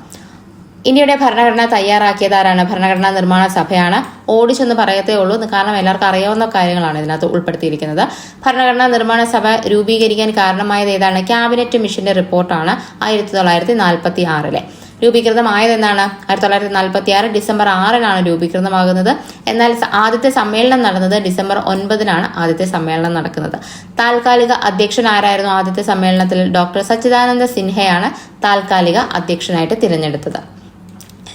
[SPEAKER 1] ഇന്ത്യയുടെ ഭരണഘടന തയ്യാറാക്കിയത് ആരാണ്? ഭരണഘടനാ നിർമ്മാണ സഭയാണ്. ഓടിച്ചെന്ന് പറയത്തേ ഉള്ളൂ, കാരണം എല്ലാവർക്കും അറിയാവുന്ന കാര്യങ്ങളാണ് ഇതിനകത്ത് ഉൾപ്പെടുത്തിയിരിക്കുന്നത്. ഭരണഘടനാ നിർമ്മാണ സഭ രൂപീകരിക്കാൻ കാരണമായത് ഏതാണ്? ക്യാബിനറ്റ് മിഷന്റെ റിപ്പോർട്ടാണ് 1946. രൂപീകൃതമായത് എന്നാണ്? 1946 ഡിസംബർ 6 രൂപീകൃതമാകുന്നത്. എന്നാൽ ആദ്യത്തെ സമ്മേളനം നടന്നത് ഡിസംബർ 9 ആദ്യത്തെ സമ്മേളനം നടക്കുന്നത്. താൽക്കാലിക അധ്യക്ഷൻ ആരായിരുന്നു ആദ്യത്തെ സമ്മേളനത്തിൽ? ഡോക്ടർ സച്ചിദാനന്ദ സിൻഹയാണ് താൽക്കാലിക അധ്യക്ഷനായിട്ട് തിരഞ്ഞെടുത്തത്.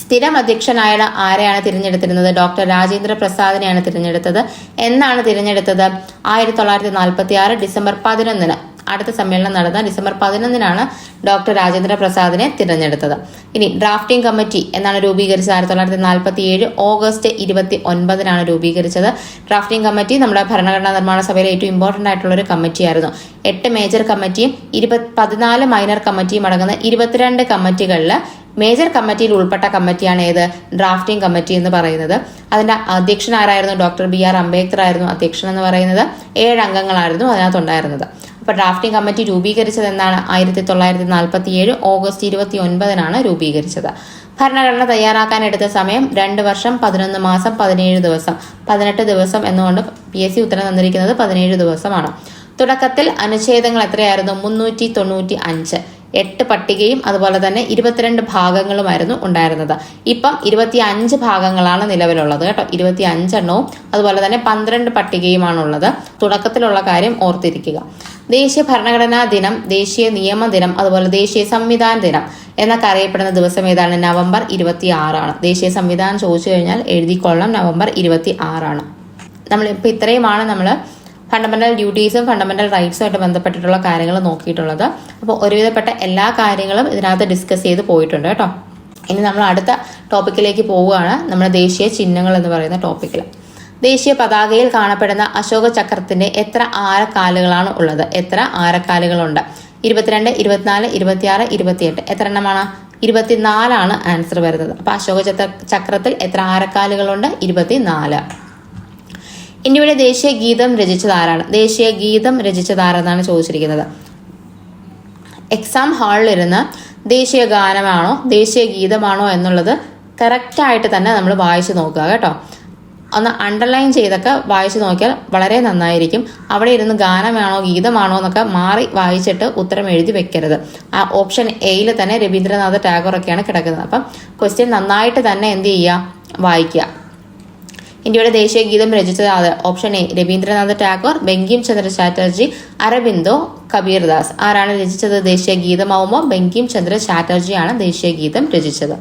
[SPEAKER 1] സ്ഥിരം അധ്യക്ഷനായ ആരെയാണ് തിരഞ്ഞെടുത്തിരുന്നത്? ഡോക്ടർ രാജേന്ദ്ര പ്രസാദിനെയാണ് തിരഞ്ഞെടുത്തത്. എന്നാണ് തിരഞ്ഞെടുത്തത്? 1946 ഡിസംബർ 11. അടുത്ത സമ്മേളനം നടന്ന ഡിസംബർ 11 ഡോക്ടർ രാജേന്ദ്ര പ്രസാദിനെ തിരഞ്ഞെടുത്തത്. ഇനി ഡ്രാഫ്റ്റിംഗ് കമ്മിറ്റി എന്നാണ് രൂപീകരിച്ചത്? 1947 ഓഗസ്റ്റ് 29 രൂപീകരിച്ചത്. ഡ്രാഫ്റ്റിംഗ് കമ്മിറ്റി നമ്മുടെ ഭരണഘടനാ നിർമ്മാണ സഭയിലെ ഏറ്റവും ഇമ്പോർട്ടന്റ് ആയിട്ടുള്ള ഒരു കമ്മിറ്റി ആയിരുന്നു. 8 മേജർ കമ്മിറ്റിയും 14 മൈനർ കമ്മിറ്റിയും അടങ്ങുന്ന 22 കമ്മിറ്റികളിൽ മേജർ കമ്മിറ്റിയിൽ ഉൾപ്പെട്ട കമ്മിറ്റിയാണ് ഏത്? ഡ്രാഫ്റ്റിംഗ് കമ്മിറ്റി എന്ന് പറയുന്നത്. അതിന്റെ അധ്യക്ഷൻ ആരായിരുന്നു? ഡോക്ടർ BR അംബേദ്കർ ആയിരുന്നു അധ്യക്ഷൻ എന്ന് പറയുന്നത്. 7 അംഗങ്ങളായിരുന്നു അതിനകത്തുണ്ടായിരുന്നത്. അപ്പൊ ഡ്രാഫ്റ്റിംഗ് കമ്മിറ്റി രൂപീകരിച്ചത് എന്നാണ്? 1947 ഓഗസ്റ്റ് 29 രൂപീകരിച്ചത്. ഭരണഘടന തയ്യാറാക്കാൻ എടുത്ത സമയം 2 വർഷം 11 മാസം 17 ദിവസം. 18 ദിവസം എന്നുകൊണ്ട് PSC ഉത്തരം തന്നിരിക്കുന്നത് 17 ദിവസമാണ്. തുടക്കത്തിൽ അനുച്ഛേദങ്ങൾ എത്രയായിരുന്നു? 395. 8 പട്ടികയും അതുപോലെ തന്നെ 22 ഭാഗങ്ങളുമായിരുന്നു ഉണ്ടായിരുന്നത്. ഇപ്പം 25 ഭാഗങ്ങളാണ് നിലവിലുള്ളത് കേട്ടോ. 25 എണ്ണവും അതുപോലെ തന്നെ 12 പട്ടികയുമാണുള്ളത്. തുടക്കത്തിലുള്ള കാര്യം ഓർത്തിരിക്കുക. ദേശീയ ഭരണഘടനാ ദിനം, ദേശീയ നിയമ ദിനം, അതുപോലെ ദേശീയ സംവിധാന ദിനം എന്നൊക്കെ അറിയപ്പെടുന്ന ദിവസം ഏതാണ്? നവംബർ 26. ദേശീയ സംവിധാനം ചോദിച്ചു കഴിഞ്ഞാൽ എഴുതിക്കൊള്ളാം, നവംബർ 26. നമ്മളിപ്പോൾ ഇത്രയുമാണ് നമ്മൾ ഫണ്ടമെന്റൽ ഡ്യൂട്ടീസും ഫണ്ടമെന്റൽ റൈറ്റ്സും ആയിട്ട് ബന്ധപ്പെട്ടിട്ടുള്ള കാര്യങ്ങൾ നോക്കിയിട്ടുള്ളത്. അപ്പോൾ ഒരുവിധപ്പെട്ട എല്ലാ കാര്യങ്ങളും ഇതിനകത്ത് ഡിസ്കസ് ചെയ്ത് പോയിട്ടുണ്ട് കേട്ടോ. ഇനി നമ്മൾ അടുത്ത ടോപ്പിക്കിലേക്ക് പോവുകയാണ്, നമ്മുടെ ദേശീയ ചിഹ്നങ്ങൾ എന്ന് പറയുന്ന ടോപ്പിക്കിൽ. ദേശീയ പതാകയിൽ കാണപ്പെടുന്ന അശോക ചക്രത്തിന്റെ എത്ര ആരക്കാലുകളാണ് ഉള്ളത്? എത്ര ആരക്കാലുകളുണ്ട്? 22, 24, 26, 28. എത്ര എണ്ണമാണ്? 24 ആൻസർ വരുന്നത്. അപ്പൊ അശോക ചക്രത്തിൽ എത്ര ആരക്കാലുകളുണ്ട്? 24. ഇന്ത്യയുടെ ദേശീയ ഗീതം രചിച്ചത് ആരാണ്? ദേശീയ ഗീതം രചിച്ചത് ആരെന്നാണ് ചോദിച്ചിരിക്കുന്നത്. എക്സാം ഹാളിലിരുന്ന് ദേശീയ ഗാനമാണോ ദേശീയ ഗീതമാണോ എന്നുള്ളത് കറക്റ്റായിട്ട് തന്നെ നമ്മൾ വായിച്ചു നോക്കുക കേട്ടോ. ഒന്ന് അണ്ടർലൈൻ ചെയ്തൊക്കെ വായിച്ചു നോക്കിയാൽ വളരെ നന്നായിരിക്കും. അവിടെ ഇരുന്ന് ഗാനമാണോ ഗീതമാണോ എന്നൊക്കെ മാറി വായിച്ചിട്ട് ഉത്തരം എഴുതി വെക്കരുത്. ആ ഓപ്ഷൻ എയിൽ തന്നെ രവീന്ദ്രനാഥ ടാഗോർ ഒക്കെയാണ് കിടക്കുന്നത്. അപ്പം ക്വസ്റ്റ്യൻ നന്നായിട്ട് തന്നെ എന്ത് ചെയ്യുക? വായിക്കുക. ഇന്ത്യയുടെ ദേശീയ ഗീതം രചിച്ചത് ഓപ്ഷൻ എ രവീന്ദ്രനാഥ ടാഗോർ, ബങ്കിം ചന്ദ്ര ചാറ്റർജി, അരബിന്ദോ, കബീർദാസ്. ആരാണ് രചിച്ചത്? ദേശീയ ഗീതമാവുമ്പോൾ ബങ്കിം ചന്ദ്ര ചാറ്റർജിയാണ് ദേശീയ ഗീതം രചിച്ചത്.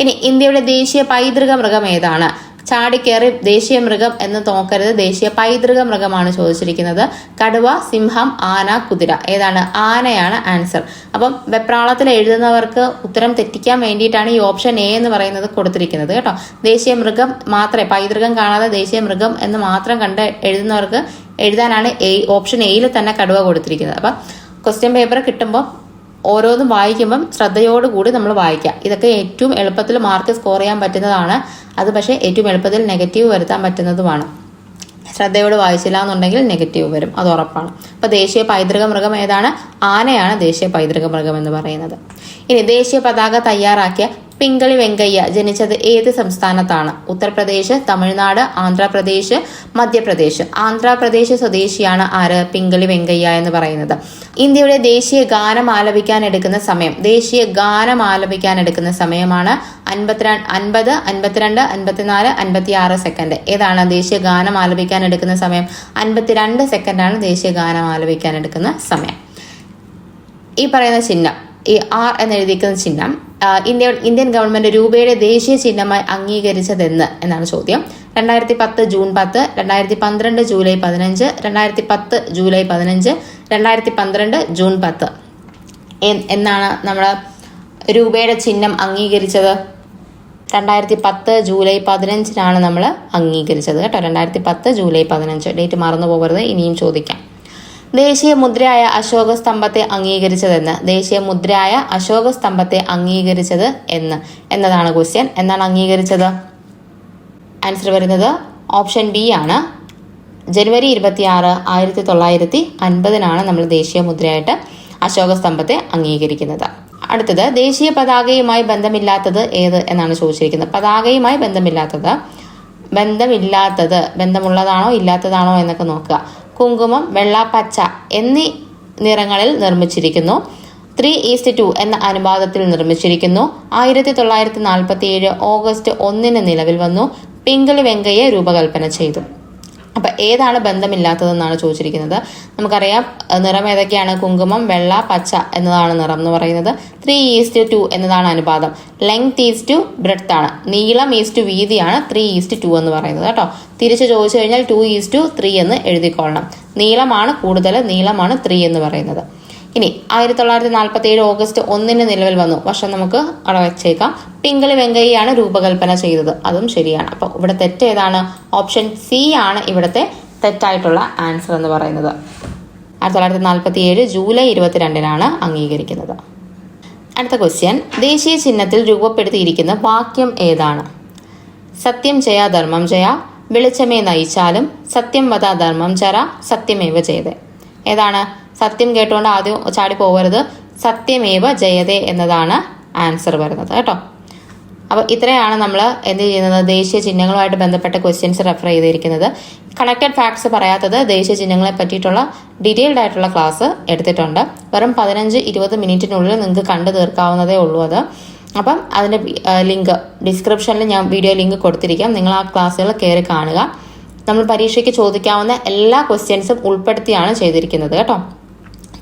[SPEAKER 1] ഇനി ഇന്ത്യയുടെ ദേശീയ പൈതൃക മൃഗം ഏതാണ്? ചാടിക്കേറി ദേശീയ മൃഗം എന്ന് നോക്കരുത്, ദേശീയ പൈതൃക മൃഗമാണ് ചോദിച്ചിരിക്കുന്നത്. കടുവ, സിംഹം, ആന, കുതിര. ഏതാണ്? ആനയാണ് ആൻസർ. അപ്പം വെപ്രാളത്തിൽ എഴുതുന്നവർക്ക് ഉത്തരം തെറ്റിക്കാൻ വേണ്ടിയിട്ടാണ് ഈ ഓപ്ഷൻ എ എന്ന് പറയുന്നത് കൊടുത്തിരിക്കുന്നത് കേട്ടോ. ദേശീയ മൃഗം മാത്രമേ, പൈതൃകം കാണാതെ ദേശീയ മൃഗം എന്ന് മാത്രം കണ്ട് എഴുതുന്നവർക്ക് എഴുതാനാണ് ഓപ്ഷൻ എയിൽ തന്നെ കടുവ കൊടുത്തിരിക്കുന്നത്. അപ്പം ക്വസ്റ്റ്യൻ പേപ്പർ കിട്ടുമ്പോൾ ഓരോന്നും വായിക്കുമ്പം ശ്രദ്ധയോടുകൂടി നമ്മൾ വായിക്കുക. ഇതൊക്കെ ഏറ്റവും എളുപ്പത്തിൽ മാർക്ക് സ്കോർ ചെയ്യാൻ പറ്റുന്നതാണ്. അത് പക്ഷേ ഏറ്റവും എളുപ്പത്തിൽ നെഗറ്റീവ് വരുത്താൻ പറ്റുന്നതുമാണ്. ശ്രദ്ധയോട് വായിച്ചില്ല എന്നുണ്ടെങ്കിൽ നെഗറ്റീവ് വരും, അത് ഉറപ്പാണ്. അപ്പൊ ദേശീയ പൈതൃക മൃഗം ഏതാണ്? ആനയാണ് ദേശീയ പൈതൃക മൃഗം എന്ന് പറയുന്നത്. ഇനി ദേശീയ പതാക തയ്യാറാക്കിയ പിങ്കളി വെങ്കയ്യ ജനിച്ചത് ഏത് സംസ്ഥാനത്താണ്? ഉത്തർപ്രദേശ്, തമിഴ്നാട്, ആന്ധ്രാപ്രദേശ്, മധ്യപ്രദേശ്. ആന്ധ്രാപ്രദേശ് സ്വദേശിയാണ് ആര്? പിങ്കളി വെങ്കയ്യ എന്ന് പറയുന്നത്. ഇന്ത്യയുടെ ദേശീയ ഗാനം ആലപിക്കാൻ എടുക്കുന്ന സമയം, ദേശീയ ഗാനം ആലപിക്കാൻ എടുക്കുന്ന സമയമാണ് 50, 52, 54, 56 സെക്കൻഡ്. ഏതാണ് ദേശീയ ഗാനം ആലപിക്കാൻ എടുക്കുന്ന സമയം? 52 സെക്കൻഡാണ് ദേശീയ ഗാനം ആലപിക്കാൻ എടുക്കുന്ന സമയം. ഈ പറയുന്ന ചിഹ്നം, ഈ ആർ എന്നെഴുതിയിരിക്കുന്ന ചിഹ്നം ഇന്ത്യൻ ഗവൺമെന്റ് രൂപയുടെ ദേശീയ ചിഹ്നമായി അംഗീകരിച്ചതെന്ന് എന്നാണ് ചോദ്യം. 2010 ജൂൺ 10, 2012 ജൂലൈ 15, 2010 ജൂലൈ 15, 2012 ജൂൺ 10 എന്നാണ് നമ്മൾ രൂപയുടെ ചിഹ്നം അംഗീകരിച്ചത്. 2010 ജൂലൈ 15 നമ്മൾ അംഗീകരിച്ചത് കേട്ടോ. 2010 ജൂലൈ 15. ഡേറ്റ് മറന്നു പോകരുത്, ഇനിയും ചോദിക്കാം. ദേശീയ മുദ്രയായ അശോക സ്തംഭത്തെ അംഗീകരിച്ചതെന്ന്, ദേശീയ മുദ്രയായ അശോക സ്തംഭത്തെ അംഗീകരിച്ചത് എന്നതാണ് ക്വസ്റ്റ്യൻ. എന്നാണ് അംഗീകരിച്ചത്? ആൻസർ വരുന്നത് ഓപ്ഷൻ ബി ആണ്. ജനുവരി 26, 1950 നമ്മൾ ദേശീയ മുദ്രയായിട്ട് അശോക സ്തംഭത്തെ അംഗീകരിക്കുന്നത്. അടുത്തത് ദേശീയ പതാകയുമായി ബന്ധമില്ലാത്തത് ഏത് എന്നാണ് ചോദിച്ചിരിക്കുന്നത്. പതാകയുമായി ബന്ധമില്ലാത്തത് ബന്ധമുള്ളതാണോ ഇല്ലാത്തതാണോ എന്നൊക്കെ നോക്കുക. കുങ്കുമം, വെള്ള, പച്ച എന്നീ നിറങ്ങളിൽ നിർമ്മിച്ചിരിക്കുന്നു. 3:2 എന്ന അനുപാതത്തിൽ നിർമ്മിച്ചിരിക്കുന്നു. 1947 ഓഗസ്റ്റ് 1 നിലവിൽ വന്നു. പിങ്കളി വെങ്കയ്യ രൂപകൽപ്പന ചെയ്തു. അപ്പൊ ഏതാണ് ബന്ധമില്ലാത്തതെന്നാണ് ചോദിച്ചിരിക്കുന്നത്. നമുക്കറിയാം നിറം ഏതൊക്കെയാണ്? കുങ്കുമം, വെള്ള, പച്ച എന്നതാണ് നിറം എന്ന് പറയുന്നത്. 3:2 എന്നതാണ് അനുപാതം. ലെങ്ത് ഈസ് ടു ബ്രെഡ്ത്ത് ആണ്, നീളം ഈസ് ടു വീതിയാണ് 3:2 എന്ന് പറയുന്നത് കേട്ടോ. തിരിച്ച് ചോദിച്ചു കഴിഞ്ഞാൽ 2:3 എന്ന് എഴുതിക്കൊള്ളണം. നീളമാണ് കൂടുതൽ, നീളമാണ് 3 എന്ന് പറയുന്നത്. ഇനി 1947 ഓഗസ്റ്റ് 1 നിലവിൽ വന്നു. വർഷം നമുക്ക് അവിടെ വെച്ചേക്കാം. പിങ്കളി വെങ്കയ്യാണ് രൂപകൽപ്പന ചെയ്തത്. അതും ശരിയാണ്. അപ്പൊ ഇവിടെ തെറ്റ് ഏതാണ്? ഓപ്ഷൻ സി ആണ് ഇവിടുത്തെ തെറ്റായിട്ടുള്ള ആൻസർ എന്ന് പറയുന്നത്. 1947 ജൂലൈ 22 അംഗീകരിക്കുന്നത്. അടുത്ത ക്വസ്റ്റ്യൻ, ദേശീയ ചിഹ്നത്തിൽ രൂപപ്പെടുത്തിയിരിക്കുന്ന വാക്യം ഏതാണ്? സത്യം ജയ ധർമ്മം ജയ, വെളിച്ചമേ നയിച്ചാലും, സത്യം വധ ധർമ്മം ചര, സത്യമേവ ജയതേ. ഏതാണ്? സത്യം കേട്ടുകൊണ്ട് ആദ്യം ചാടി പോകരുത്. സത്യമേവ ജയതേ എന്നതാണ് ആൻസർ വരുന്നത് കേട്ടോ. അപ്പോൾ ഇത്രയാണ് നമ്മൾ എന്ത് ചെയ്യുന്നത്? ദേശീയ ചിഹ്നങ്ങളുമായിട്ട് ബന്ധപ്പെട്ട ക്വസ്റ്റ്യൻസ് റെഫർ ചെയ്തിരിക്കുന്നത്. കണക്റ്റഡ് ഫാക്ട്സ് പറയാത്തത് ദേശീയ ചിഹ്നങ്ങളെ പറ്റിയിട്ടുള്ള ഡീറ്റെയിൽഡ് ആയിട്ടുള്ള ക്ലാസ് എടുത്തിട്ടുണ്ട്. വെറും 15-20 മിനിറ്റിനുള്ളിൽ നിങ്ങൾക്ക് കണ്ടു തീർക്കാവുന്നതേ ഉള്ളൂ അത്. അപ്പം അതിൻ്റെ ലിങ്ക് ഡിസ്ക്രിപ്ഷനിൽ ഞാൻ വീഡിയോ ലിങ്ക് കൊടുത്തിരിക്കാം. നിങ്ങൾ ആ ക്ലാസ്സുകൾ കയറി കാണുക. നമ്മൾ പരീക്ഷയ്ക്ക് ചോദിക്കാവുന്ന എല്ലാ ക്വസ്റ്റ്യൻസും ഉൾപ്പെടുത്തിയാണ് ചെയ്തിരിക്കുന്നത് കേട്ടോ.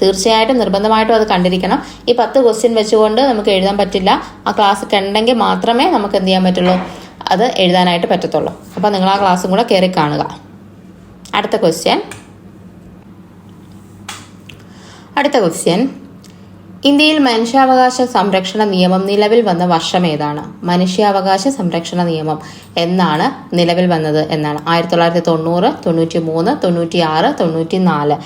[SPEAKER 1] തീർച്ചയായിട്ടും നിർബന്ധമായിട്ടും അത് കണ്ടിരിക്കണം. ഈ 10 ക്വസ്റ്റ്യൻ വെച്ചുകൊണ്ട് നമുക്ക് എഴുതാൻ പറ്റില്ല. ആ ക്ലാസ് കണ്ടെങ്കിൽ മാത്രമേ നമുക്ക് എന്ത് ചെയ്യാൻ പറ്റുള്ളൂ, അത് എഴുതാനായിട്ട് പറ്റത്തുള്ളൂ. അപ്പം നിങ്ങൾ ആ ക്ലാസ്സും കൂടെ കയറി കാണുക. അടുത്ത ക്വസ്റ്റ്യൻ, ഇന്ത്യയിൽ മനുഷ്യാവകാശ സംരക്ഷണ നിയമം നിലവിൽ വന്ന വർഷം ഏതാണ്? മനുഷ്യാവകാശ സംരക്ഷണ നിയമം എന്നാണ് നിലവിൽ വന്നത് എന്നാണ്. 1990, 93, 96, 94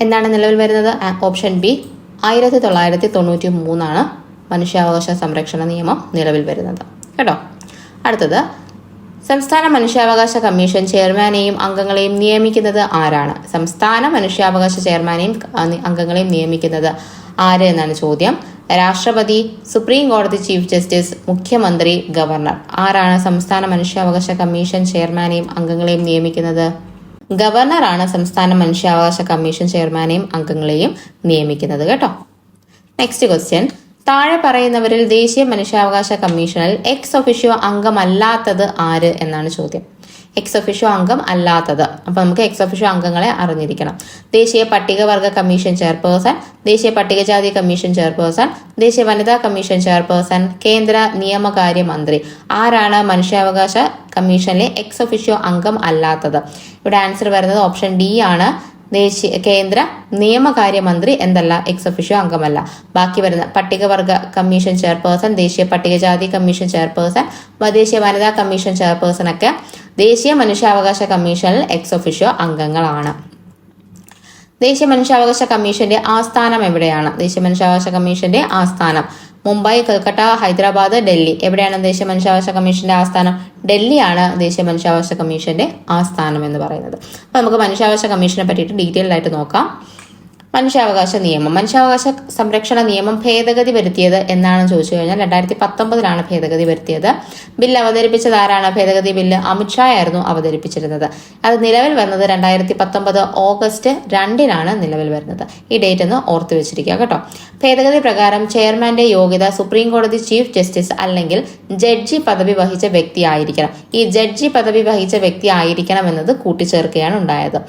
[SPEAKER 1] എന്നാണ് നിലവിൽ വരുന്നത്. ഓപ്ഷൻ ബി 1993 മനുഷ്യാവകാശ സംരക്ഷണ നിയമം നിലവിൽ വരുന്നത് കേട്ടോ. അടുത്തത്, സംസ്ഥാന മനുഷ്യാവകാശ കമ്മീഷൻ ചെയർമാനെയും അംഗങ്ങളെയും നിയമിക്കുന്നത് ആരാണ്? സംസ്ഥാന മനുഷ്യാവകാശ ചെയർമാനെയും അംഗങ്ങളെയും നിയമിക്കുന്നത് ആര് എന്നാണ് ചോദ്യം. രാഷ്ട്രപതി, സുപ്രീം കോടതി ചീഫ് ജസ്റ്റിസ്, മുഖ്യമന്ത്രി, ഗവർണർ. ആരാണ് സംസ്ഥാന മനുഷ്യാവകാശ കമ്മീഷൻ ചെയർമാനെയും അംഗങ്ങളെയും നിയമിക്കുന്നത്? ഗവർണറാണ് സംസ്ഥാന മനുഷ്യാവകാശ കമ്മീഷൻ ചെയർമാനെയും അംഗങ്ങളെയും നിയമിക്കുന്നത് കേട്ടോ. നെക്സ്റ്റ് ക്വസ്റ്റ്യൻ, താഴെ പറയുന്നവരിൽ ദേശീയ മനുഷ്യാവകാശ കമ്മീഷനിൽ എക്സ് ഒഫിഷ്യോ അംഗമല്ലാത്തത് ആര് എന്നാണ് ചോദ്യം. എക്സ് ഒഫീഷ്യോ അംഗം അല്ലാത്തത്. അപ്പോൾ നമുക്ക് എക്സ് ഒഫീഷ്യോ അംഗങ്ങളെ അറിഞ്ഞിരിക്കണം. ദേശീയ പട്ടികവർഗ കമ്മീഷൻ ചെയർപേഴ്സൺ, ദേശീയ പട്ടികജാതി കമ്മീഷൻ ചെയർപേഴ്സൺ, ദേശീയ വനിതാ കമ്മീഷൻ ചെയർപേഴ്സൺ, കേന്ദ്ര നിയമകാര്യ മന്ത്രി. ആരാണ് മനുഷ്യാവകാശ കമ്മീഷനിലെ എക്സ് ഒഫീഷ്യോ അംഗം അല്ലാത്തത്? ഇവിടെ ആൻസർ വരുന്നത് ഓപ്ഷൻ ഡി ആണ്. കേന്ദ്ര നിയമകാര്യ മന്ത്രി എന്തല്ല, എക്സ് ഒഫീഷ്യോ അംഗമല്ല. ബാക്കി വരുന്ന പട്ടികവർഗ കമ്മീഷൻ ചെയർപേഴ്സൺ, ദേശീയ പട്ടികജാതി കമ്മീഷൻ ചെയർപേഴ്സൺ, ദേശീയ വനിതാ കമ്മീഷൻ ചെയർപേഴ്സൺ ഒക്കെ ദേശീയ മനുഷ്യാവകാശ കമ്മീഷനിൽ എക്സ് ഒഫീഷ്യോ അംഗങ്ങളാണ്. ദേശീയ മനുഷ്യാവകാശ കമ്മീഷന്റെ ആസ്ഥാനം എവിടെയാണ്? ദേശീയ മനുഷ്യാവകാശ കമ്മീഷന്റെ ആസ്ഥാനം മുംബൈ, കൽക്കട്ട, ഹൈദരാബാദ്, ഡൽഹി. എവിടെയാണ് ദേശീയ മനുഷ്യാവകാശ കമ്മീഷന്റെ ആസ്ഥാനം? ഡൽഹിയാണ് ദേശീയ മനുഷ്യാവകാശ കമ്മീഷന്റെ ആസ്ഥാനം എന്ന് പറയുന്നത്. അപ്പൊ നമുക്ക് മനുഷ്യാവകാശ കമ്മീഷനെ പറ്റിയിട്ട് ഡീറ്റെയിൽഡ് ആയിട്ട് നോക്കാം. മനുഷ്യാവകാശ നിയമം, മനുഷ്യാവകാശ സംരക്ഷണ നിയമം ഭേദഗതി വരുത്തിയത് എന്നാണ് ചോദിച്ചു കഴിഞ്ഞാൽ 2019 ഭേദഗതി വരുത്തിയത്. ബില്ല് അവതരിപ്പിച്ചത് ആരാണ്? ഭേദഗതി ബില്ല് അമിത്ഷാ ആയിരുന്നു അവതരിപ്പിച്ചിരുന്നത്. അത് നിലവിൽ വന്നത് 2019 ഓഗസ്റ്റ് 2 നിലവിൽ വരുന്നത്. ഈ ഡേറ്റ് ഒന്ന് ഓർത്തു വെച്ചിരിക്കുക കേട്ടോ. ഭേദഗതി പ്രകാരം ചെയർമാന്റെ യോഗ്യത സുപ്രീം കോടതി ചീഫ് ജസ്റ്റിസ് അല്ലെങ്കിൽ ജഡ്ജി പദവി വഹിച്ച വ്യക്തി ആയിരിക്കണം. ഈ ജഡ്ജി പദവി വഹിച്ച വ്യക്തി ആയിരിക്കണം എന്നത് കൂട്ടിച്ചേർക്കുകയാണ് ഉണ്ടായത്.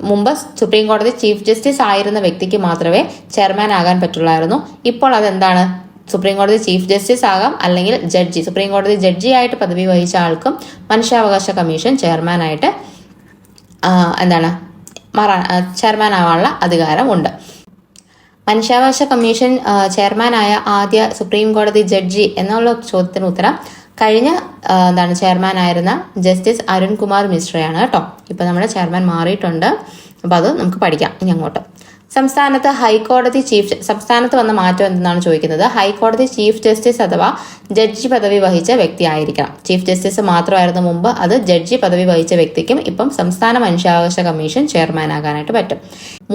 [SPEAKER 1] മുമ്പ് സുപ്രീം കോടതി ചീഫ് ജസ്റ്റിസ് ആയിരുന്ന വ്യക്തിക്ക് മാത്രമേ ചെയർമാൻ ആകാൻ പറ്റുള്ളായിരുന്നു. ഇപ്പോൾ അതെന്താണ്? സുപ്രീം കോടതി ചീഫ് ജസ്റ്റിസ് ആകാം, അല്ലെങ്കിൽ ജഡ്ജി, സുപ്രീം കോടതി ജഡ്ജി ആയിട്ട് പദവി വഹിച്ച ആൾക്കും മനുഷ്യാവകാശ കമ്മീഷൻ ചെയർമാനായിട്ട് ചെയർമാൻ ആവാനുള്ള അധികാരമുണ്ട്. മനുഷ്യാവകാശ കമ്മീഷൻ ചെയർമാനായ ആദ്യ സുപ്രീം കോടതി ജഡ്ജി എന്നുള്ള ചോദ്യത്തിന് ഉത്തരം കഴിഞ്ഞ ചെയർമാൻ ആയിരുന്ന ജസ്റ്റിസ് അരുൺകുമാർ മിശ്രയാണ് കേട്ടോ. ഇപ്പൊ നമ്മുടെ ചെയർമാൻ മാറിയിട്ടുണ്ട്. അപ്പൊ അത് നമുക്ക് പഠിക്കാം ഇനി അങ്ങോട്ട്. സംസ്ഥാനത്ത് ഹൈക്കോടതി സംസ്ഥാനത്ത് വന്ന മാറ്റം എന്തെന്നാണ് ചോദിക്കുന്നത്. ഹൈക്കോടതി ചീഫ് ജസ്റ്റിസ് അഥവാ ജഡ്ജി പദവി വഹിച്ച വ്യക്തി ആയിരിക്കണം. ചീഫ് ജസ്റ്റിസ് മാത്രമായിരുന്നു മുമ്പ്, അത് ജഡ്ജി പദവി വഹിച്ച വ്യക്തിക്കും ഇപ്പം സംസ്ഥാന മനുഷ്യാവകാശ കമ്മീഷൻ ചെയർമാൻ ആകാനായിട്ട് പറ്റും.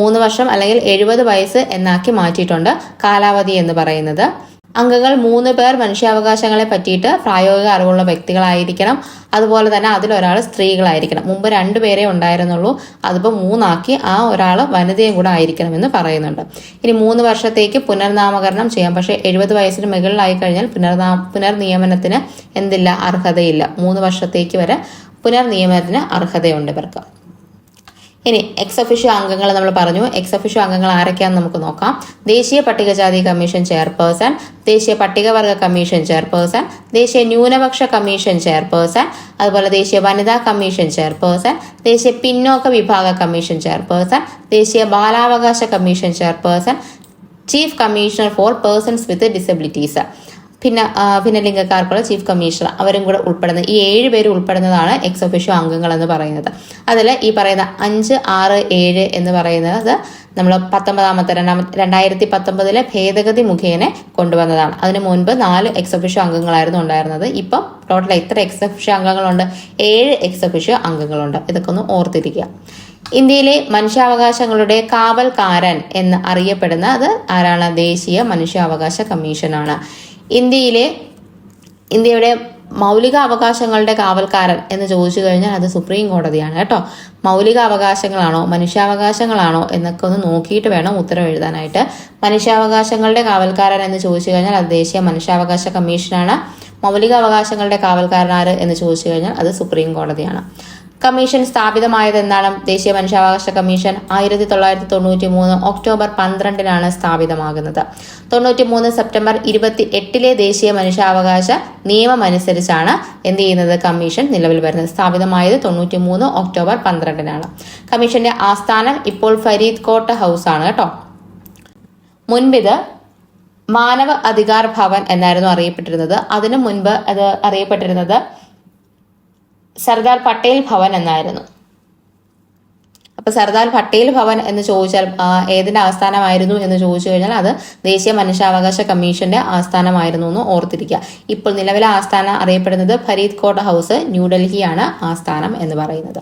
[SPEAKER 1] 3 വർഷം അല്ലെങ്കിൽ 70 വയസ്സ് എന്നാക്കി മാറ്റിയിട്ടുണ്ട് കാലാവധി എന്ന് പറയുന്നത്. അംഗങ്ങൾ 3 പേർ മനുഷ്യാവകാശങ്ങളെ പറ്റിയിട്ട് പ്രായോഗിക അറിവുള്ള വ്യക്തികളായിരിക്കണം. അതുപോലെ തന്നെ അതിലൊരാൾ സ്ത്രീകളായിരിക്കണം. മുമ്പ് 2 പേരെ ഉണ്ടായിരുന്നുള്ളൂ, അതിപ്പോൾ 3 ആക്കി. ആ ഒരാൾ വനിതയും കൂടെ ആയിരിക്കണം എന്ന് പറയുന്നുണ്ട്. ഇനി 3 വർഷത്തേക്ക് പുനർനാമകരണം ചെയ്യാം. പക്ഷേ 70 വയസ്സിന് മുകളിലായി കഴിഞ്ഞാൽ പുനർനിയമനത്തിന് അർഹതയില്ല. 3 വർഷത്തേക്ക് വരെ പുനർനിയമനത്തിന് അർഹതയുണ്ട് ഇവർക്ക്. ഇനി എക്സ് ഒഫീഷ്യോ അംഗങ്ങൾ നമ്മൾ പറഞ്ഞു. എക്സ് ഒഫീഷ്യോ അംഗങ്ങൾ ആരൊക്കെയാണെന്ന് നമുക്ക് നോക്കാം. ദേശീയ പട്ടികജാതി കമ്മീഷൻ ചെയർപേഴ്സൺ, ദേശീയ പട്ടികവർഗ കമ്മീഷൻ ചെയർപേഴ്സൺ, ദേശീയ ന്യൂനപക്ഷ കമ്മീഷൻ ചെയർപേഴ്സൺ, അതുപോലെ ദേശീയ വനിതാ കമ്മീഷൻ ചെയർപേഴ്സൺ, ദേശീയ പിന്നോക്ക വിഭാഗ കമ്മീഷൻ ചെയർപേഴ്സൺ, ദേശീയ ബാലാവകാശ commission chairperson, chief commissioner for persons with disabilities, ഭിന്നലിംഗക്കാർക്കുള്ള ചീഫ് കമ്മീഷണർ, അവരും കൂടെ ഉൾപ്പെടുന്ന ഈ 7 പേര് ഉൾപ്പെടുന്നതാണ് എക്സ് ഒഫീഷ്യോ അംഗങ്ങൾ എന്ന് പറയുന്നത്. അതിൽ ഈ പറയുന്ന 5, 6, 7 എന്ന് പറയുന്നത് നമ്മൾ 2019 ഭേദഗതി മുഖേന കൊണ്ടുവന്നതാണ്. അതിന് മുൻപ് 4 എക്സ് ഒഫീഷ്യോ അംഗങ്ങളായിരുന്നു ഉണ്ടായിരുന്നത്. ഇപ്പം ടോട്ടൽ എത്ര എക്സ് ഒഫീഷ്യോ അംഗങ്ങളുണ്ട്? 7 എക്സ് ഒഫീഷ്യോ അംഗങ്ങളുണ്ട്. ഇതൊക്കെ ഒന്ന് ഓർത്തിരിക്കുക. ഇന്ത്യയിലെ മനുഷ്യാവകാശങ്ങളുടെ കാവൽക്കാരൻ എന്ന് അറിയപ്പെടുന്നത് ആരാണ്? ദേശീയ മനുഷ്യാവകാശ കമ്മീഷനാണ്. ഇന്ത്യയുടെ മൗലിക അവകാശങ്ങളുടെ കാവൽക്കാരൻ എന്ന് ചോദിച്ചു കഴിഞ്ഞാൽ അത് സുപ്രീം കോടതിയാണ് കേട്ടോ. മൗലിക അവകാശങ്ങളാണോ മനുഷ്യാവകാശങ്ങളാണോ എന്നൊക്കെ ഒന്ന് നോക്കിയിട്ട് വേണം ഉത്തരം എഴുതാനായിട്ട്. മനുഷ്യാവകാശങ്ങളുടെ കാവൽക്കാരൻ എന്ന് ചോദിച്ചു കഴിഞ്ഞാൽ അത് ദേശീയ മനുഷ്യാവകാശ കമ്മീഷനാണ്. മൗലിക അവകാശങ്ങളുടെ കാവൽക്കാരൻ ആര് എന്ന് ചോദിച്ചു കഴിഞ്ഞാൽ അത് സുപ്രീം കോടതിയാണ്. കമ്മീഷൻ സ്ഥാപിതമായത് എന്നാണ്? ദേശീയ മനുഷ്യാവകാശ കമ്മീഷൻ 1993 ഒക്ടോബർ 12 സ്ഥാപിതമാകുന്നത്. 93 സെപ്റ്റംബർ 28 ദേശീയ മനുഷ്യാവകാശ നിയമം അനുസരിച്ചാണ് എന്ത് ചെയ്യുന്നത്? കമ്മീഷൻ നിലവിൽ വരുന്നത്. സ്ഥാപിതമായത് 93 ഒക്ടോബർ 12 കമ്മീഷന്റെ ആസ്ഥാനം ഇപ്പോൾ ഫരീദ് കോട്ട് ഹൗസ് ആണ് കേട്ടോ. മുൻപിത് മാനവ അധികാർ ഭവൻ എന്നായിരുന്നു അറിയപ്പെട്ടിരുന്നത്. അതിനു മുൻപ് അത് അറിയപ്പെട്ടിരുന്നത് സർദാർ പട്ടേൽ ഭവൻ എന്നായിരുന്നു. അപ്പൊ സർദാർ പട്ടേൽ ഭവൻ എന്ന് ചോദിച്ചാൽ ഏതിന്റെ ആസ്ഥാനമായിരുന്നു എന്ന് ചോദിച്ചു കഴിഞ്ഞാൽ അത് ദേശീയ മനുഷ്യാവകാശ കമ്മീഷന്റെ ആസ്ഥാനമായിരുന്നു എന്ന് ഓർത്തിരിക്കുക. ഇപ്പോൾ നിലവിലെ ആസ്ഥാനം അറിയപ്പെടുന്നത് ഫരീദ് കോട്ട് ഹൗസ്, ന്യൂഡൽഹിയാണ് ആസ്ഥാനം എന്ന് പറയുന്നത്.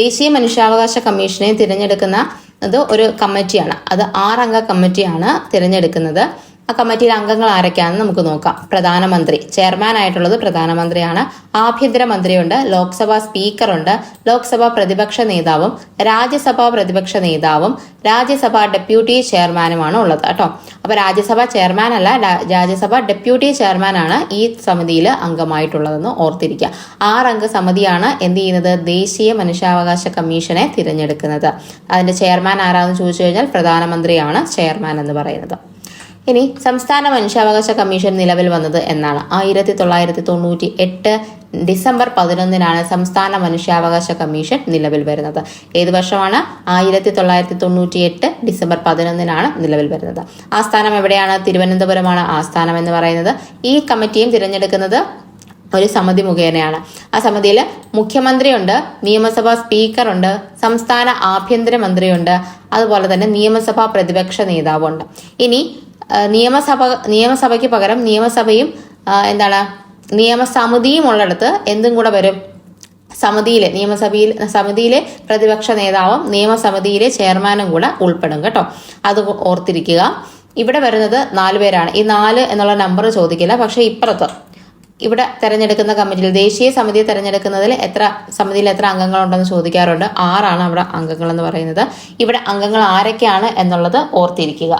[SPEAKER 1] ദേശീയ മനുഷ്യാവകാശ കമ്മീഷനെ തിരഞ്ഞെടുക്കുന്നത് ഒരു കമ്മിറ്റിയാണ്. അത് 6 അംഗ കമ്മിറ്റിയാണ് തിരഞ്ഞെടുക്കുന്നത്. ആ കമ്മിറ്റിയിലെ അംഗങ്ങൾ ആരൊക്കെയാണെന്ന് നമുക്ക് നോക്കാം. പ്രധാനമന്ത്രി, ചെയർമാൻ ആയിട്ടുള്ളത് പ്രധാനമന്ത്രിയാണ്. ആഭ്യന്തരമന്ത്രിയുണ്ട്, ലോക്സഭാ സ്പീക്കറുണ്ട്, ലോക്സഭാ പ്രതിപക്ഷ നേതാവും രാജ്യസഭാ പ്രതിപക്ഷ നേതാവും രാജ്യസഭാ ഡെപ്യൂട്ടി ചെയർമാനുമാണ് ഉള്ളത് കേട്ടോ. അപ്പൊ രാജ്യസഭ ചെയർമാൻ അല്ല, രാജ്യസഭ ഡെപ്യൂട്ടി ചെയർമാനാണ് ഈ സമിതിയിൽ അംഗമായിട്ടുള്ളതെന്ന് ഓർത്തിരിക്കുക. 6 അംഗ സമിതിയാണ് എന്ത് ചെയ്യുന്നത്, ദേശീയ മനുഷ്യാവകാശ കമ്മീഷനെ തിരഞ്ഞെടുക്കുന്നത്. അതിന്റെ ചെയർമാൻ ആരാന്ന് ചോദിച്ചു കഴിഞ്ഞാൽ പ്രധാനമന്ത്രിയാണ് ചെയർമാൻ എന്ന് പറയുന്നത്. ഇനി സംസ്ഥാന മനുഷ്യാവകാശ കമ്മീഷൻ നിലവിൽ വന്നത് എന്നാണ്. 1998 ഡിസംബർ 11 സംസ്ഥാന മനുഷ്യാവകാശ കമ്മീഷൻ നിലവിൽ വരുന്നത്. ഏത് വർഷമാണ്? 1998 ഡിസംബർ 11 നിലവിൽ വരുന്നത്. ആസ്ഥാനം എവിടെയാണ്? തിരുവനന്തപുരമാണ് ആസ്ഥാനം എന്ന് പറയുന്നത്. ഈ കമ്മിറ്റിയും തിരഞ്ഞെടുക്കുന്നത് ഒരു സമിതി മുഖേനയാണ്. ആ സമിതിയിൽ മുഖ്യമന്ത്രിയുണ്ട്, നിയമസഭാ സ്പീക്കറുണ്ട്, സംസ്ഥാന ആഭ്യന്തരമന്ത്രിയുണ്ട്, അതുപോലെ തന്നെ നിയമസഭാ പ്രതിപക്ഷ നേതാവുണ്ട്. ഇനി നിയമസഭയ്ക്ക് പകരം നിയമസഭയും നിയമസമിതിയും ഉള്ളിടത്ത് എന്തും കൂടെ വരും? സമിതിയിലെ പ്രതിപക്ഷ നേതാവും നിയമസമിതിയിലെ ചെയർമാനും കൂടെ ഉൾപ്പെടും കേട്ടോ. അത് ഓർത്തിരിക്കുക. ഇവിടെ വരുന്നത് 4 പേരാണ്. ഈ 4 എന്നുള്ള നമ്പർ ചോദിക്കില്ല. പക്ഷെ ഇപ്പുറത്ത് ഇവിടെ തെരഞ്ഞെടുക്കുന്ന കമ്മിറ്റിയിൽ ദേശീയ സമിതിയെ തെരഞ്ഞെടുക്കുന്നതിൽ സമിതിയിൽ എത്ര അംഗങ്ങളുണ്ടെന്ന് ചോദിക്കാറുണ്ട്. 6 അവിടെ അംഗങ്ങൾ എന്ന് പറയുന്നത്. ഇവിടെ അംഗങ്ങൾ ആരൊക്കെയാണ് എന്നുള്ളത് ഓർത്തിരിക്കുക.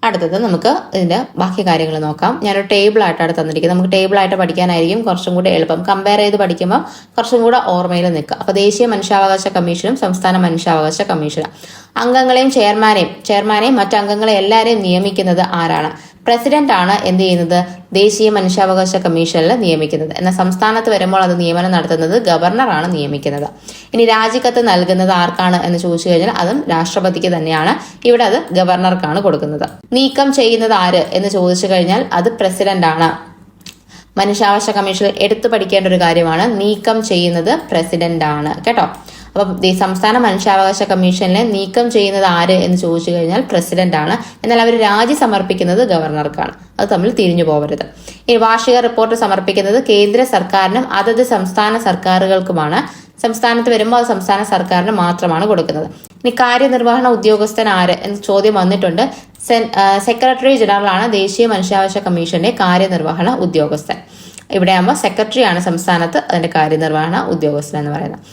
[SPEAKER 1] അടുത്തത് നമുക്ക് ഇതിന്റെ ബാക്കി കാര്യങ്ങൾ നോക്കാം. ഞാനൊരു ടേബിൾ ആയിട്ടാണ് തന്നിരിക്കുന്നത്. നമുക്ക് ടേബിൾ ആയിട്ട് പഠിക്കാനായിരിക്കും കുറച്ചും കൂടി എളുപ്പം. കമ്പയർ ചെയ്ത് പഠിക്കുമ്പോൾ കുറച്ചും കൂടെ ഓർമ്മയിൽ നിൽക്കുക. അപ്പൊ ദേശീയ മനുഷ്യാവകാശ കമ്മീഷനും സംസ്ഥാന മനുഷ്യാവകാശ കമ്മീഷനും അംഗങ്ങളെയും ചെയർമാനെയും മറ്റംഗങ്ങളെ എല്ലാവരെയും നിയമിക്കുന്നത് ആരാണ്? പ്രസിഡന്റ് ആണ് എന്ത് ചെയ്യുന്നത്, ദേശീയ മനുഷ്യാവകാശ കമ്മീഷനിൽ നിയമിക്കുന്നത്. എന്നാൽ സംസ്ഥാനത്ത് വരുമ്പോൾ അത് നിയമനം നടത്തുന്നത് ഗവർണറാണ് നിയമിക്കുന്നത്. ഇനി രാജിക്കത്ത് നൽകുന്നത് ആർക്കാണ് എന്ന് ചോദിച്ചു കഴിഞ്ഞാൽ അതും രാഷ്ട്രപതിക്ക് തന്നെയാണ്. ഇവിടെ അത് ഗവർണർക്കാണ് കൊടുക്കുന്നത്. നീക്കം ചെയ്യുന്നത് ആര് എന്ന് ചോദിച്ചു കഴിഞ്ഞാൽ അത് പ്രസിഡന്റ് ആണ്. മനുഷ്യാവകാശ കമ്മീഷനിൽ എടുത്തു പഠിക്കേണ്ട ഒരു കാര്യമാണ്, നീക്കം ചെയ്യുന്നത് പ്രസിഡന്റ് ആണ് കേട്ടോ. അപ്പം സംസ്ഥാന മനുഷ്യാവകാശ കമ്മീഷനിലെ നീക്കം ചെയ്യുന്നത് ആര് എന്ന് ചോദിച്ചു കഴിഞ്ഞാൽ പ്രസിഡന്റ് ആണ്. എന്നാൽ അവർ രാജി സമർപ്പിക്കുന്നത് ഗവർണർക്കാണ്. അത് തമ്മിൽ തിരിഞ്ഞു പോകരുത്. ഇനി വാർഷിക റിപ്പോർട്ട് സമർപ്പിക്കുന്നത് കേന്ദ്ര സർക്കാരിനും അതത് സംസ്ഥാന സർക്കാരുകൾക്കുമാണ്. സംസ്ഥാനത്ത് വരുമ്പോൾ അത് സംസ്ഥാന സർക്കാരിന് മാത്രമാണ് കൊടുക്കുന്നത്. ഇനി കാര്യനിർവഹണ ഉദ്യോഗസ്ഥൻ ആര് എന്ന് ചോദ്യം വന്നിട്ടുണ്ട്. സെക്രട്ടറി ജനറൽ ആണ് ദേശീയ മനുഷ്യാവകാശ കമ്മീഷന്റെ കാര്യനിർവഹണ ഉദ്യോഗസ്ഥൻ. ഇവിടെ ആകുമ്പോൾ സെക്രട്ടറിയാണ് സംസ്ഥാനത്ത് അതിന്റെ കാര്യനിർവഹണ ഉദ്യോഗസ്ഥൻ എന്ന് പറയുന്നത്.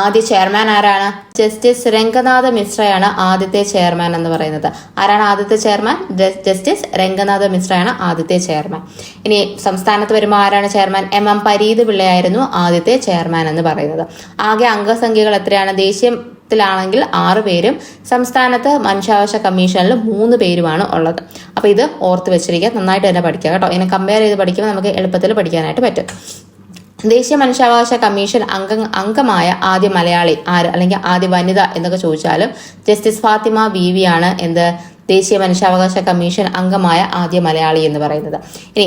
[SPEAKER 1] ആദ്യ ചെയർമാൻ ആരാണ്? ജസ്റ്റിസ് രംഗനാഥ മിശ്രയാണ് ആദ്യത്തെ ചെയർമാൻ എന്ന് പറയുന്നത്. ആരാണ് ആദ്യത്തെ ചെയർമാൻ? ജസ്റ്റിസ് രംഗനാഥ മിശ്രയാണ് ആദ്യത്തെ ചെയർമാൻ. ഇനി സംസ്ഥാനത്ത് വരുമ്പോൾ ആരാണ് ചെയർമാൻ? MM പരീത് പിള്ളയായിരുന്നു ആദ്യത്തെ ചെയർമാൻ എന്ന് പറയുന്നത്. ആകെ അംഗസംഖ്യകൾ എത്രയാണ്? ദേശീയത്തിലാണെങ്കിൽ 6 പേരും സംസ്ഥാനത്ത് മനുഷ്യാവകാശ കമ്മീഷനിൽ 3 പേരുമാണ് ഉള്ളത്. അപ്പൊ ഇത് ഓർത്ത് വെച്ചിരിക്കുക, നന്നായിട്ട് തന്നെ പഠിക്കുക കേട്ടോ. ഇങ്ങനെ കമ്പയർ ചെയ്ത് പഠിക്കുമ്പോൾ നമുക്ക് എളുപ്പത്തിൽ പഠിക്കാനായിട്ട് പറ്റും. ദേശീയ മനുഷ്യാവകാശ കമ്മീഷൻ അംഗമായ ആദ്യ മലയാളി ആര്, അല്ലെങ്കിൽ ആദ്യ വനിത എന്നൊക്കെ ചോദിച്ചാലും ജസ്റ്റിസ് ഫാത്തിമ ബീവി ആണ് എന്ത് ദേശീയ മനുഷ്യാവകാശ കമ്മീഷൻ അംഗമായ ആദ്യ മലയാളി എന്ന് പറയുന്നത്. ഇനി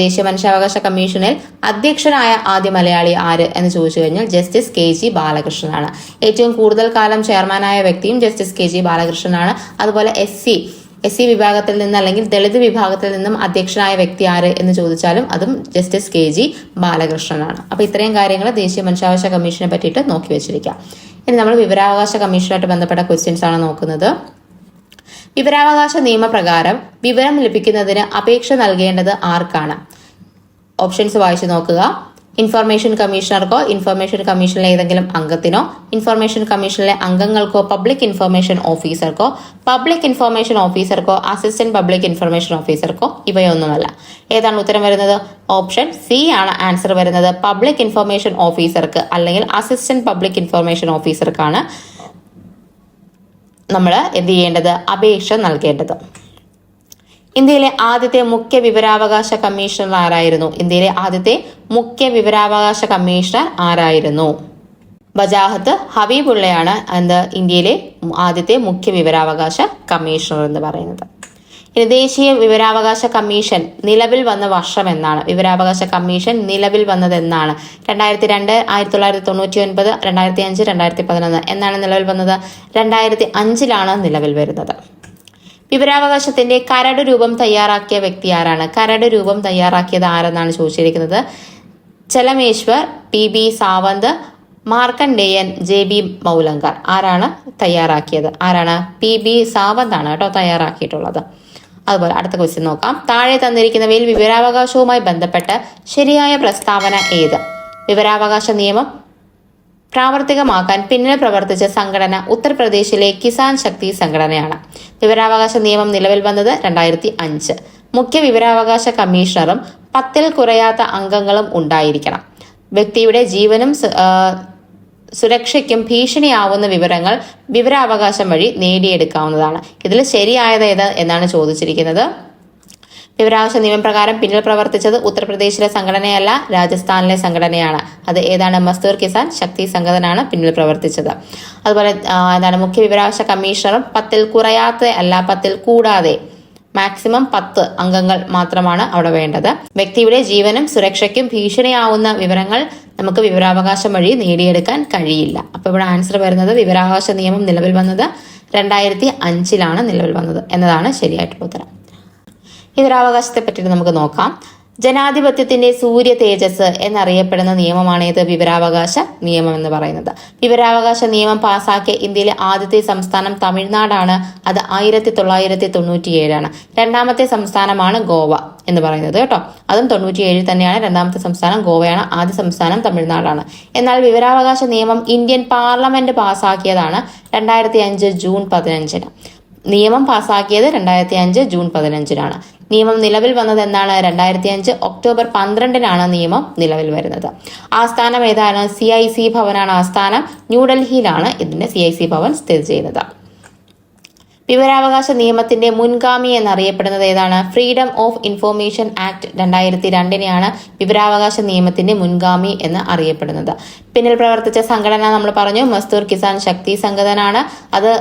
[SPEAKER 1] ദേശീയ മനുഷ്യാവകാശ കമ്മീഷനിൽ അധ്യക്ഷനായ ആദ്യ മലയാളി ആര് എന്ന് ചോദിച്ചു കഴിഞ്ഞാൽ ജസ്റ്റിസ് KG ബാലകൃഷ്ണനാണ്. ഏറ്റവും കൂടുതൽ കാലം ചെയർമാനായ വ്യക്തിയും ജസ്റ്റിസ് KG ബാലകൃഷ്ണനാണ്. അതുപോലെ SC വിഭാഗത്തിൽ നിന്ന് അല്ലെങ്കിൽ ദളിത് വിഭാഗത്തിൽ നിന്നും അധ്യക്ഷനായ വ്യക്തി ആര് എന്ന് ചോദിച്ചാലും അതും ജസ്റ്റിസ് KG ബാലകൃഷ്ണനാണ്. അപ്പൊ ഇത്രയും കാര്യങ്ങൾ ദേശീയ മനുഷ്യാവകാശ കമ്മീഷനെ പറ്റിയിട്ട് നോക്കി വെച്ചിരിക്കാം. ഇനി നമ്മൾ വിവരാവകാശ കമ്മീഷനുമായിട്ട് ബന്ധപ്പെട്ട ക്വസ്റ്റ്യൻസ് ആണ് നോക്കുന്നത്. വിവരാവകാശ നിയമപ്രകാരം വിവരം ലഭിക്കുന്നതിന് അപേക്ഷ നൽകേണ്ടത് ആർക്കാണ്? ഓപ്ഷൻസ് വായിച്ചു നോക്കുക. ഇൻഫർമേഷൻ കമ്മീഷണർക്കോ ഇൻഫർമേഷൻ കമ്മീഷനിലെ ഏതെങ്കിലും അംഗത്തിനോ ഇൻഫർമേഷൻ കമ്മീഷനിലെ അംഗങ്ങൾക്കോ പബ്ലിക് ഇൻഫർമേഷൻ ഓഫീസർക്കോ അസിസ്റ്റന്റ് പബ്ലിക് ഇൻഫർമേഷൻ ഓഫീസർക്കോ ഇവയൊന്നുമല്ല. ഏതാണ് ഉത്തരം വരുന്നത്? ഓപ്ഷൻ സി ആണ് ആൻസർ വരുന്നത്. പബ്ലിക് ഇൻഫർമേഷൻ ഓഫീസർക്ക് അല്ലെങ്കിൽ അസിസ്റ്റന്റ് പബ്ലിക് ഇൻഫർമേഷൻ ഓഫീസർക്കാണ് നമ്മൾ എന്ത് ചെയ്യേണ്ടത്? അപേക്ഷ നൽകേണ്ടത്. ഇന്ത്യയിലെ ആദ്യത്തെ മുഖ്യ വിവരാവകാശ കമ്മീഷണർ ആരായിരുന്നു? വജാഹത്ത് ഹബീബുള്ളയാണ് ഇന്ത്യയിലെ ആദ്യത്തെ മുഖ്യ വിവരാവകാശ കമ്മീഷണർ എന്ന് പറയുന്നത്. ഇനി ദേശീയ വിവരാവകാശ കമ്മീഷൻ നിലവിൽ വന്ന വർഷം എന്നാണ്? വിവരാവകാശ കമ്മീഷൻ നിലവിൽ വന്നത് എന്നാണ്? 2002, 1999, 2005, 2011 എന്നാണ് നിലവിൽ വന്നത്? 2005 നിലവിൽ വരുന്നത്. വിവരാവകാശത്തിന്റെ കരട് രൂപം തയ്യാറാക്കിയ വ്യക്തി ആരാണ്? കരട് രൂപം തയ്യാറാക്കിയത് ആരെന്നാണ് ചോദിച്ചിരിക്കുന്നത്. Chelameswar, PB Sawant, Markandeyan, JB Mavalankar. ആരാണ് തയ്യാറാക്കിയത്? ആരാണ്? PB സാവന്ത് ആണ് കേട്ടോ തയ്യാറാക്കിയിട്ടുള്ളത്. അതുപോലെ അടുത്ത ക്വസ്റ്റ്യൻ നോക്കാം. താഴെ തന്നിരിക്കുന്നവയിൽ വിവരാവകാശവുമായി ബന്ധപ്പെട്ട് ശരിയായ പ്രസ്താവന ഏത്? വിവരാവകാശ നിയമം പ്രാവർത്തികമാക്കാൻ പിന്നിൽ പ്രവർത്തിച്ച സംഘടന ഉത്തർപ്രദേശിലെ കിസാൻ ശക്തി സംഘടനയാണ്. വിവരാവകാശ നിയമം നിലവിൽ വന്നത് 2005. മുഖ്യ വിവരാവകാശ കമ്മീഷണറും 10ൽ കുറയാത്ത അംഗങ്ങളും ഉണ്ടായിരിക്കണം. വ്യക്തിയുടെ ജീവനും സുരക്ഷയ്ക്കും ഭീഷണിയാവുന്ന വിവരങ്ങൾ വിവരാവകാശം വഴി നേടിയെടുക്കാവുന്നതാണ്. ഇതിൽ ശരിയായത് ഏത് എന്നാണ് ചോദിച്ചിരിക്കുന്നത്. വിവരാവകാശ നിയമപ്രകാരം പിന്നിൽ പ്രവർത്തിച്ചത് ഉത്തർപ്രദേശിലെ സംഘടനയല്ല, രാജസ്ഥാനിലെ സംഘടനയാണ്. അത് ഏതാണ്? മസ്ദൂർ കിസാൻ ശക്തി സംഘടനയാണ് പിന്നിൽ പ്രവർത്തിച്ചത്. അതുപോലെ മുഖ്യ വിവരാവകാശ കമ്മീഷണറും 10ൽ കുറയാത്ത അല്ല, 10ൽ കൂടാതെ മാക്സിമം 10 അംഗങ്ങൾ മാത്രമാണ് അവിടെ വേണ്ടത്. വ്യക്തിയുടെ ജീവനും സുരക്ഷയ്ക്കും ഭീഷണിയാവുന്ന വിവരങ്ങൾ നമുക്ക് വിവരാവകാശം വഴി നേടിയെടുക്കാൻ കഴിയില്ല. അപ്പൊ ഇവിടെ ആൻസർ വരുന്നത് വിവരാവകാശ നിയമം നിലവിൽ വന്നത് 2005 നിലവിൽ വന്നത് എന്നതാണ് ശരിയായിട്ടുള്ള ഉത്തരം. വിവരാവകാശത്തെ പറ്റിയിട്ട് നമുക്ക് നോക്കാം. ജനാധിപത്യത്തിന്റെ സൂര്യ തേജസ് എന്നറിയപ്പെടുന്ന നിയമമാണ് ഏത്? വിവരാവകാശ നിയമം എന്ന് പറയുന്നത്. വിവരാവകാശ നിയമം പാസാക്കിയ ഇന്ത്യയിലെ ആദ്യത്തെ സംസ്ഥാനം തമിഴ്നാടാണ്. അത് 1997. രണ്ടാമത്തെ സംസ്ഥാനമാണ് ഗോവ എന്ന് പറയുന്നത് കേട്ടോ. അതും 97 തന്നെയാണ് രണ്ടാമത്തെ സംസ്ഥാനം ഗോവയാണ്. ആദ്യ സംസ്ഥാനം തമിഴ്നാടാണ്. എന്നാൽ വിവരാവകാശ നിയമം ഇന്ത്യൻ പാർലമെന്റ് പാസാക്കിയതാണ് 2005 ജൂൺ 15. നിയമം പാസാക്കിയത് 2005 ജൂൺ 15. നിയമം നിലവിൽ വന്നത് എന്നാണ്? 2005 ഒക്ടോബർ 12 നിയമം നിലവിൽ വരുന്നത്. ആസ്ഥാനം ഏതാണ്? CIC ഭവനാണ് ആസ്ഥാനം. ന്യൂഡൽഹിയിലാണ് ഇതിന്റെ CIC ഭവൻ സ്ഥിതി ചെയ്യുന്നത്. വിവരാവകാശ നിയമത്തിന്റെ മുൻഗാമി എന്നറിയപ്പെടുന്നത് ഏതാണ്? ഫ്രീഡം ഓഫ് ഇൻഫോർമേഷൻ ആക്ട് 2002 വിവരാവകാശ നിയമത്തിന്റെ മുൻഗാമി എന്ന് അറിയപ്പെടുന്നത്. പിന്നിൽ പ്രവർത്തിച്ച സംഘടന നമ്മൾ പറഞ്ഞു, മസ്ദൂർ കിസാൻ ശക്തി സംഘടനയാണ്. അത്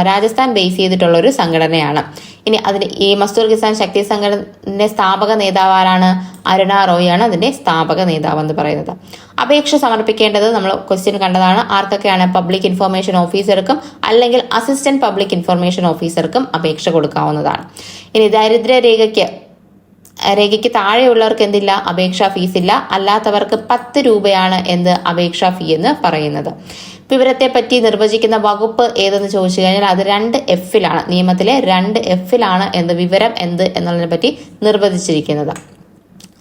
[SPEAKER 1] രാജസ്ഥാൻ ബേസ് ചെയ്തിട്ടുള്ള ഒരു സംഘടനയാണ്. ഇനി അതിന് ഈ മസ്ദൂർ കിസാൻ ശക്തി സംഘടനയുടെ സ്ഥാപക നേതാവ് ആരാണ്? അരുണ റോയ് ആണ് അതിന്റെ സ്ഥാപക നേതാവ് എന്ന് പറയുന്നത്. അപേക്ഷ സമർപ്പിക്കേണ്ടത് നമ്മൾ ക്വസ്റ്റ്യൻ കണ്ടതാണ്. ആർക്കൊക്കെയാണ്? പബ്ലിക് ഇൻഫർമേഷൻ ഓഫീസർക്കും അല്ലെങ്കിൽ അസിസ്റ്റന്റ് പബ്ലിക് ഇൻഫർമേഷൻ ഓഫീസർക്കും അപേക്ഷ കൊടുക്കാവുന്നതാണ്. ഇനി ദാരിദ്ര്യ രേഖയ്ക്ക് താഴെയുള്ളവർക്ക് എന്തില്ല? അപേക്ഷാ ഫീസ് ഇല്ല. അല്ലാത്തവർക്ക് 10 രൂപയാണ് എന്ത്? അപേക്ഷാ ഫീ എന്ന് പറയുന്നത്. വിവരത്തെ പറ്റി നിർവചിക്കുന്ന വകുപ്പ് ഏതെന്ന് ചോദിച്ചു കഴിഞ്ഞാൽ അത് 2F നിയമത്തിലെ 2F എന്ത് വിവരം എന്ത് എന്നുള്ളതിനെ പറ്റി നിർവചിച്ചിരിക്കുന്നത്.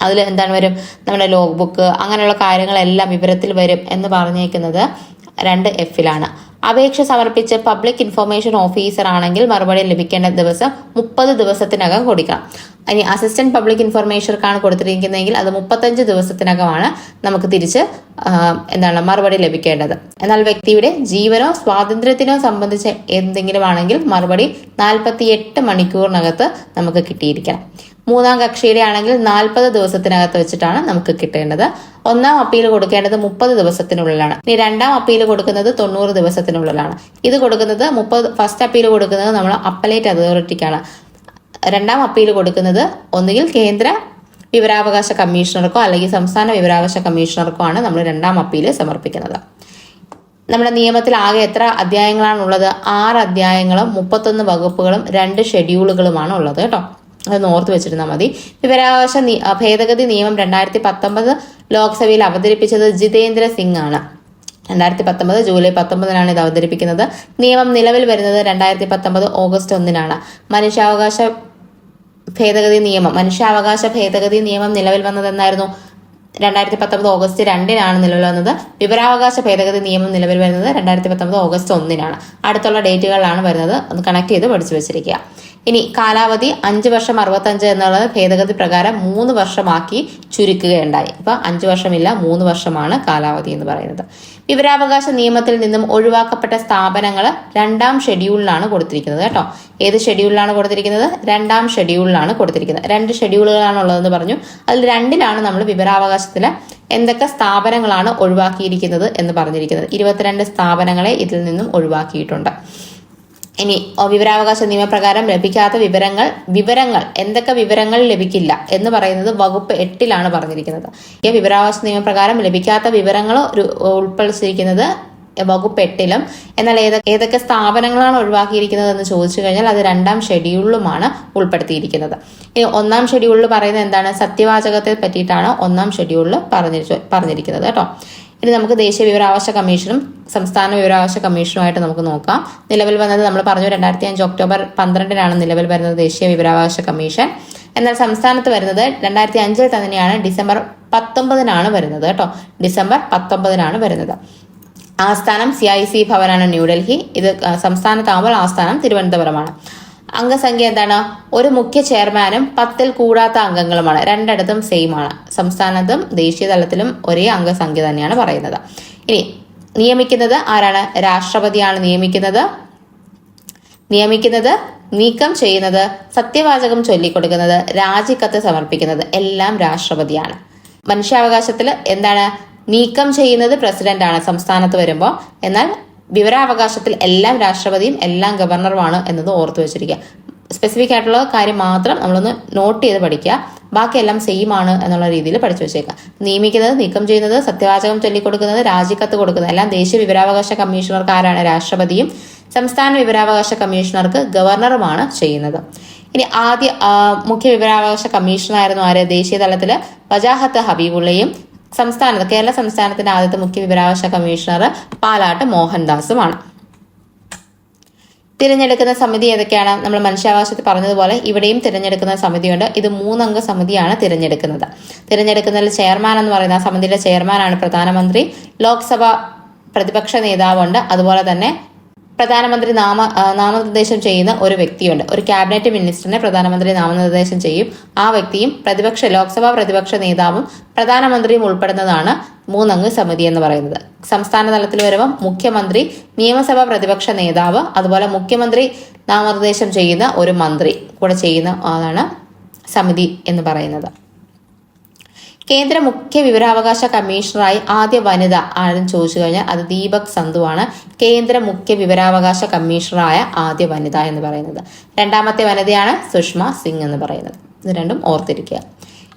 [SPEAKER 1] അതിൽ എന്താണ് വരും? നമ്മുടെ ലോഗ് ബുക്ക് അങ്ങനെയുള്ള കാര്യങ്ങളെല്ലാം വിവരത്തിൽ വരും എന്ന് പറഞ്ഞേക്കുന്നത് 2F. അപേക്ഷ സമർപ്പിച്ച് പബ്ലിക് ഇൻഫർമേഷൻ ഓഫീസർ ആണെങ്കിൽ മറുപടി ലഭിക്കേണ്ട ദിവസം 30 ദിവസത്തിനകം കൊടുക്കണം. ഇനി അസിസ്റ്റന്റ് പബ്ലിക് ഇൻഫർമേഷർക്കാണ് കൊടുത്തിരിക്കുന്നതെങ്കിൽ അത് 35 ദിവസത്തിനകമാണ് നമുക്ക് തിരിച്ച് മറുപടി ലഭിക്കേണ്ടത്. എന്നാൽ വ്യക്തിയുടെ ജീവനോ സ്വാതന്ത്ര്യത്തിനോ സംബന്ധിച്ച് എന്തെങ്കിലും ആണെങ്കിൽ മറുപടി 48 മണിക്കൂറിനകത്ത് നമുക്ക് കിട്ടിയിരിക്കണം. മൂന്നാം കക്ഷിയുടെ ആണെങ്കിൽ 40 ദിവസത്തിനകത്ത് വെച്ചിട്ടാണ് നമുക്ക് കിട്ടേണ്ടത്. ഒന്നാം അപ്പീൽ കൊടുക്കേണ്ടത് 30 ദിവസത്തിനുള്ളിലാണ്. ഇനി രണ്ടാം അപ്പീൽ കൊടുക്കുന്നത് 90 ദിവസത്തിനുള്ളിലാണ്. ഇത് കൊടുക്കുന്നത് ഫസ്റ്റ് അപ്പീൽ കൊടുക്കുന്നത് നമ്മൾ അപ്പലേറ്റ് അതോറിറ്റിക്കാണ്. രണ്ടാം അപ്പീൽ കൊടുക്കുന്നത് ഒന്നുകിൽ കേന്ദ്ര വിവരാവകാശ കമ്മീഷണർക്കോ അല്ലെങ്കിൽ സംസ്ഥാന വിവരാവകാശ കമ്മീഷണർക്കോ ആണ് നമ്മൾ രണ്ടാം അപ്പീൽ സമർപ്പിക്കുന്നത്. നമ്മുടെ നിയമത്തിൽ ആകെ എത്ര അധ്യായങ്ങളാണുള്ളത്? 6 അധ്യായങ്ങളും 31 വകുപ്പുകളും 2 ഷെഡ്യൂളുകളുമാണ് ഉള്ളത് കേട്ടോ. അത് ഓർത്ത് വെച്ചിരുന്നാൽ മതി. വിവരാവകാശ ഭേദഗതി നിയമം 2019 ലോക്സഭയിൽ അവതരിപ്പിച്ചത് ജിതേന്ദ്ര സിംഗ് ആണ്. 2019 ജൂലൈ 19 ഇത് അവതരിപ്പിക്കുന്നത്. നിയമം നിലവിൽ വരുന്നത് 2019 ഓഗസ്റ്റ് 1. മനുഷ്യാവകാശ ഭേദഗതി നിയമം നിലവിൽ വന്നത് എന്നായിരുന്നു? 2019 ഓഗസ്റ്റ് 2 നിലവിൽ വന്നത്. വിവരാവകാശ ഭേദഗതി നിയമം നിലവിൽ വരുന്നത് 2019 ഓഗസ്റ്റ് 1. അടുത്തുള്ള ഡേറ്റുകളിലാണ് വരുന്നത്. ഒന്ന് കണക്ട് ചെയ്ത് പഠിച്ചു വെച്ചിരിക്കുക. ഇനി കാലാവധി 5 വർഷം 65 എന്നുള്ളത് ഭേദഗതി പ്രകാരം 3 വർഷമാക്കി ചുരുക്കുകയുണ്ടായി. ഇപ്പൊ 5 വർഷമില്ല, 3 വർഷമാണ് കാലാവധി എന്ന് പറയുന്നത്. വിവരാവകാശ നിയമത്തിൽ നിന്നും ഒഴിവാക്കപ്പെട്ട സ്ഥാപനങ്ങൾ 2ാം ഷെഡ്യൂളിലാണ് കൊടുത്തിരിക്കുന്നത് കേട്ടോ. ഏത് ഷെഡ്യൂളിലാണ് കൊടുത്തിരിക്കുന്നത്? 2ാം ഷെഡ്യൂളിലാണ് കൊടുത്തിരിക്കുന്നത്. 2 ഷെഡ്യൂളുകളാണ് ഉള്ളതെന്ന് പറഞ്ഞു. അതിൽ 2ലാണ് നമ്മൾ വിവരാവകാശത്തില് എന്തൊക്കെ സ്ഥാപനങ്ങളാണ് ഒഴിവാക്കിയിരിക്കുന്നത് എന്ന് പറഞ്ഞിരിക്കുന്നത്. 22 സ്ഥാപനങ്ങളെ ഇതിൽ നിന്നും ഒഴിവാക്കിയിട്ടുണ്ട്. ഇനി വിവരാവകാശ നിയമപ്രകാരം ലഭിക്കാത്ത വിവരങ്ങൾ എന്തൊക്കെ വിവരങ്ങൾ ലഭിക്കില്ല എന്ന് പറയുന്നത് വകുപ്പ് 8 പറഞ്ഞിരിക്കുന്നത്. ഈ വിവരാവകാശ നിയമപ്രകാരം ലഭിക്കാത്ത വിവരങ്ങൾ ഉൾപ്പെടുത്തിയിരിക്കുന്നത് വകുപ്പ് 8. എന്നാൽ ഏതൊക്കെ സ്ഥാപനങ്ങളാണ് ഒഴിവാക്കിയിരിക്കുന്നത് എന്ന് ചോദിച്ചു കഴിഞ്ഞാൽ അത് 2ാം ഷെഡ്യൂളിലുമാണ് ഉൾപ്പെടുത്തിയിരിക്കുന്നത്. ഈ 1ാം ഷെഡ്യൂളിൽ പറയുന്നത് എന്താണ്? സത്യവാചകത്തെ പറ്റിയിട്ടാണ് 1ാം ഷെഡ്യൂളിൽ പറഞ്ഞിരിക്കുന്നത് കേട്ടോ. ഇനി നമുക്ക് ദേശീയ വിവരാവകാശ കമ്മീഷനും സംസ്ഥാന വിവരാവകാശ കമ്മീഷനുമായിട്ട് നമുക്ക് നോക്കാം. നിലവിൽ വന്നത് നമ്മൾ പറഞ്ഞു 2005 ഒക്ടോബർ 12-നാണ് നിലവിൽ വരുന്നത് ദേശീയ വിവരാവകാശ കമ്മീഷൻ. എന്നാൽ സംസ്ഥാനത്ത് വരുന്നത് 2005 തന്നെയാണ് ഡിസംബർ 19-നാണ് വരുന്നത് കേട്ടോ. ഡിസംബർ 19-നാണ് വരുന്നത്. ആസ്ഥാനം CIC ഭവനാണ് ന്യൂഡൽഹി. ഇത് സംസ്ഥാനത്താകുമ്പോൾ ആസ്ഥാനം തിരുവനന്തപുരമാണ്. അംഗസംഖ്യ എന്താണ്? ഒരു മുഖ്യ ചെയർമാനും 10-ൽ കൂടാത്ത അംഗങ്ങളുമാണ്. രണ്ടിടത്തും സെയിം ആണ്. സംസ്ഥാനത്തും ദേശീയ തലത്തിലും ഒരേ അംഗസംഖ്യ തന്നെയാണ് പറയുന്നത്. ഇനി നിയമിക്കുന്നത് ആരാണ്? രാഷ്ട്രപതിയാണ് നിയമിക്കുന്നത്. നീക്കം ചെയ്യുന്നത്, സത്യവാചകം ചൊല്ലിക്കൊടുക്കുന്നത്, രാജിക്കത്ത് സമർപ്പിക്കുന്നത് എല്ലാം രാഷ്ട്രപതിയാണ്. മനുഷ്യാവകാശത്തിൽ എന്താണ്? നീക്കം ചെയ്യുന്നത് പ്രസിഡന്റാണ് സംസ്ഥാനത്ത് വരുമ്പോൾ. എന്നാൽ വിവരാവകാശത്തിൽ എല്ലാം രാഷ്ട്രപതിയും എല്ലാം ഗവർണറുമാണ് എന്നത് ഓർത്തു വെച്ചിരിക്കുക. സ്പെസിഫിക് ആയിട്ടുള്ള കാര്യം മാത്രം നമ്മളൊന്ന് നോട്ട് ചെയ്ത് പഠിക്കുക. ബാക്കിയെല്ലാം സെയിം ആണ് എന്നുള്ള രീതിയിൽ പഠിച്ചു വെച്ചേക്കുക. നിയമിക്കുന്നത്, നീക്കം ചെയ്യുന്നത്, സത്യവാചകം ചൊല്ലിക്കൊടുക്കുന്നത്, രാജിക്കത്ത് കൊടുക്കുന്നത് എല്ലാം ദേശീയ വിവരാവകാശ കമ്മീഷണർക്ക് ആരാണ്? രാഷ്ട്രപതിയും. സംസ്ഥാന വിവരാവകാശ കമ്മീഷണർക്ക് ഗവർണറുമാണ് ചെയ്യുന്നത്. ഇനി ആദ്യ മുഖ്യ വിവരാവകാശ കമ്മീഷണറായിരുന്നു ആര്? ദേശീയ തലത്തില് വജാഹത്ത് ഹബീബുള്ളയും കേരള സംസ്ഥാനത്തിന്റെ ആദ്യത്തെ മുഖ്യ വിവരാവകാശ കമ്മീഷണർ പാലാട്ട് മോഹൻദാസുമാണ്. തിരഞ്ഞെടുക്കുന്ന സമിതി ഏതൊക്കെയാണ്? നമ്മൾ മനുഷ്യാവകാശത്തിൽ പറഞ്ഞതുപോലെ ഇവിടെയും തിരഞ്ഞെടുക്കുന്ന സമിതിയുണ്ട്. ഇത് 3 അംഗ സമിതിയാണ് തിരഞ്ഞെടുക്കുന്നതിൽ ചെയർമാൻ എന്ന് പറയുന്ന സമിതിയുടെ ചെയർമാനാണ് പ്രധാനമന്ത്രി. ലോക്സഭ പ്രതിപക്ഷ നേതാവുണ്ട്. അതുപോലെ തന്നെ പ്രധാനമന്ത്രി നാമനിർദ്ദേശം ചെയ്യുന്ന ഒരു വ്യക്തിയുണ്ട്. ഒരു ക്യാബിനറ്റ് മിനിസ്റ്ററിനെ പ്രധാനമന്ത്രി നാമനിർദ്ദേശം ചെയ്യും. ആ വ്യക്തിയും ലോക്സഭാ പ്രതിപക്ഷ നേതാവും പ്രധാനമന്ത്രിയും ഉൾപ്പെടുന്നതാണ് 3 അംഗ സമിതി എന്ന് പറയുന്നത്. സംസ്ഥാന തലത്തിൽ വരുമ്പോൾ മുഖ്യമന്ത്രി, നിയമസഭാ പ്രതിപക്ഷ നേതാവ്, അതുപോലെ മുഖ്യമന്ത്രി നാമനിർദ്ദേശം ചെയ്യുന്ന ഒരു മന്ത്രി കൂടെ ചെയ്യുന്ന ആളാണ് സമിതി എന്ന് പറയുന്നത്. കേന്ദ്ര മുഖ്യ വിവരാവകാശ കമ്മീഷണറായി ആദ്യ വനിത ആരെന്ന് ചോദിച്ചു കഴിഞ്ഞാൽ അത് ദീപക് സന്ധുവാണ്. കേന്ദ്ര മുഖ്യ വിവരാവകാശ കമ്മീഷണറായ ആദ്യ വനിത എന്ന് പറയുന്നത്. രണ്ടാമത്തെ വനിതയാണ് സുഷമ സിംഗ് എന്ന് പറയുന്നത്. ഇത് രണ്ടും ഓർത്തിരിക്കുക.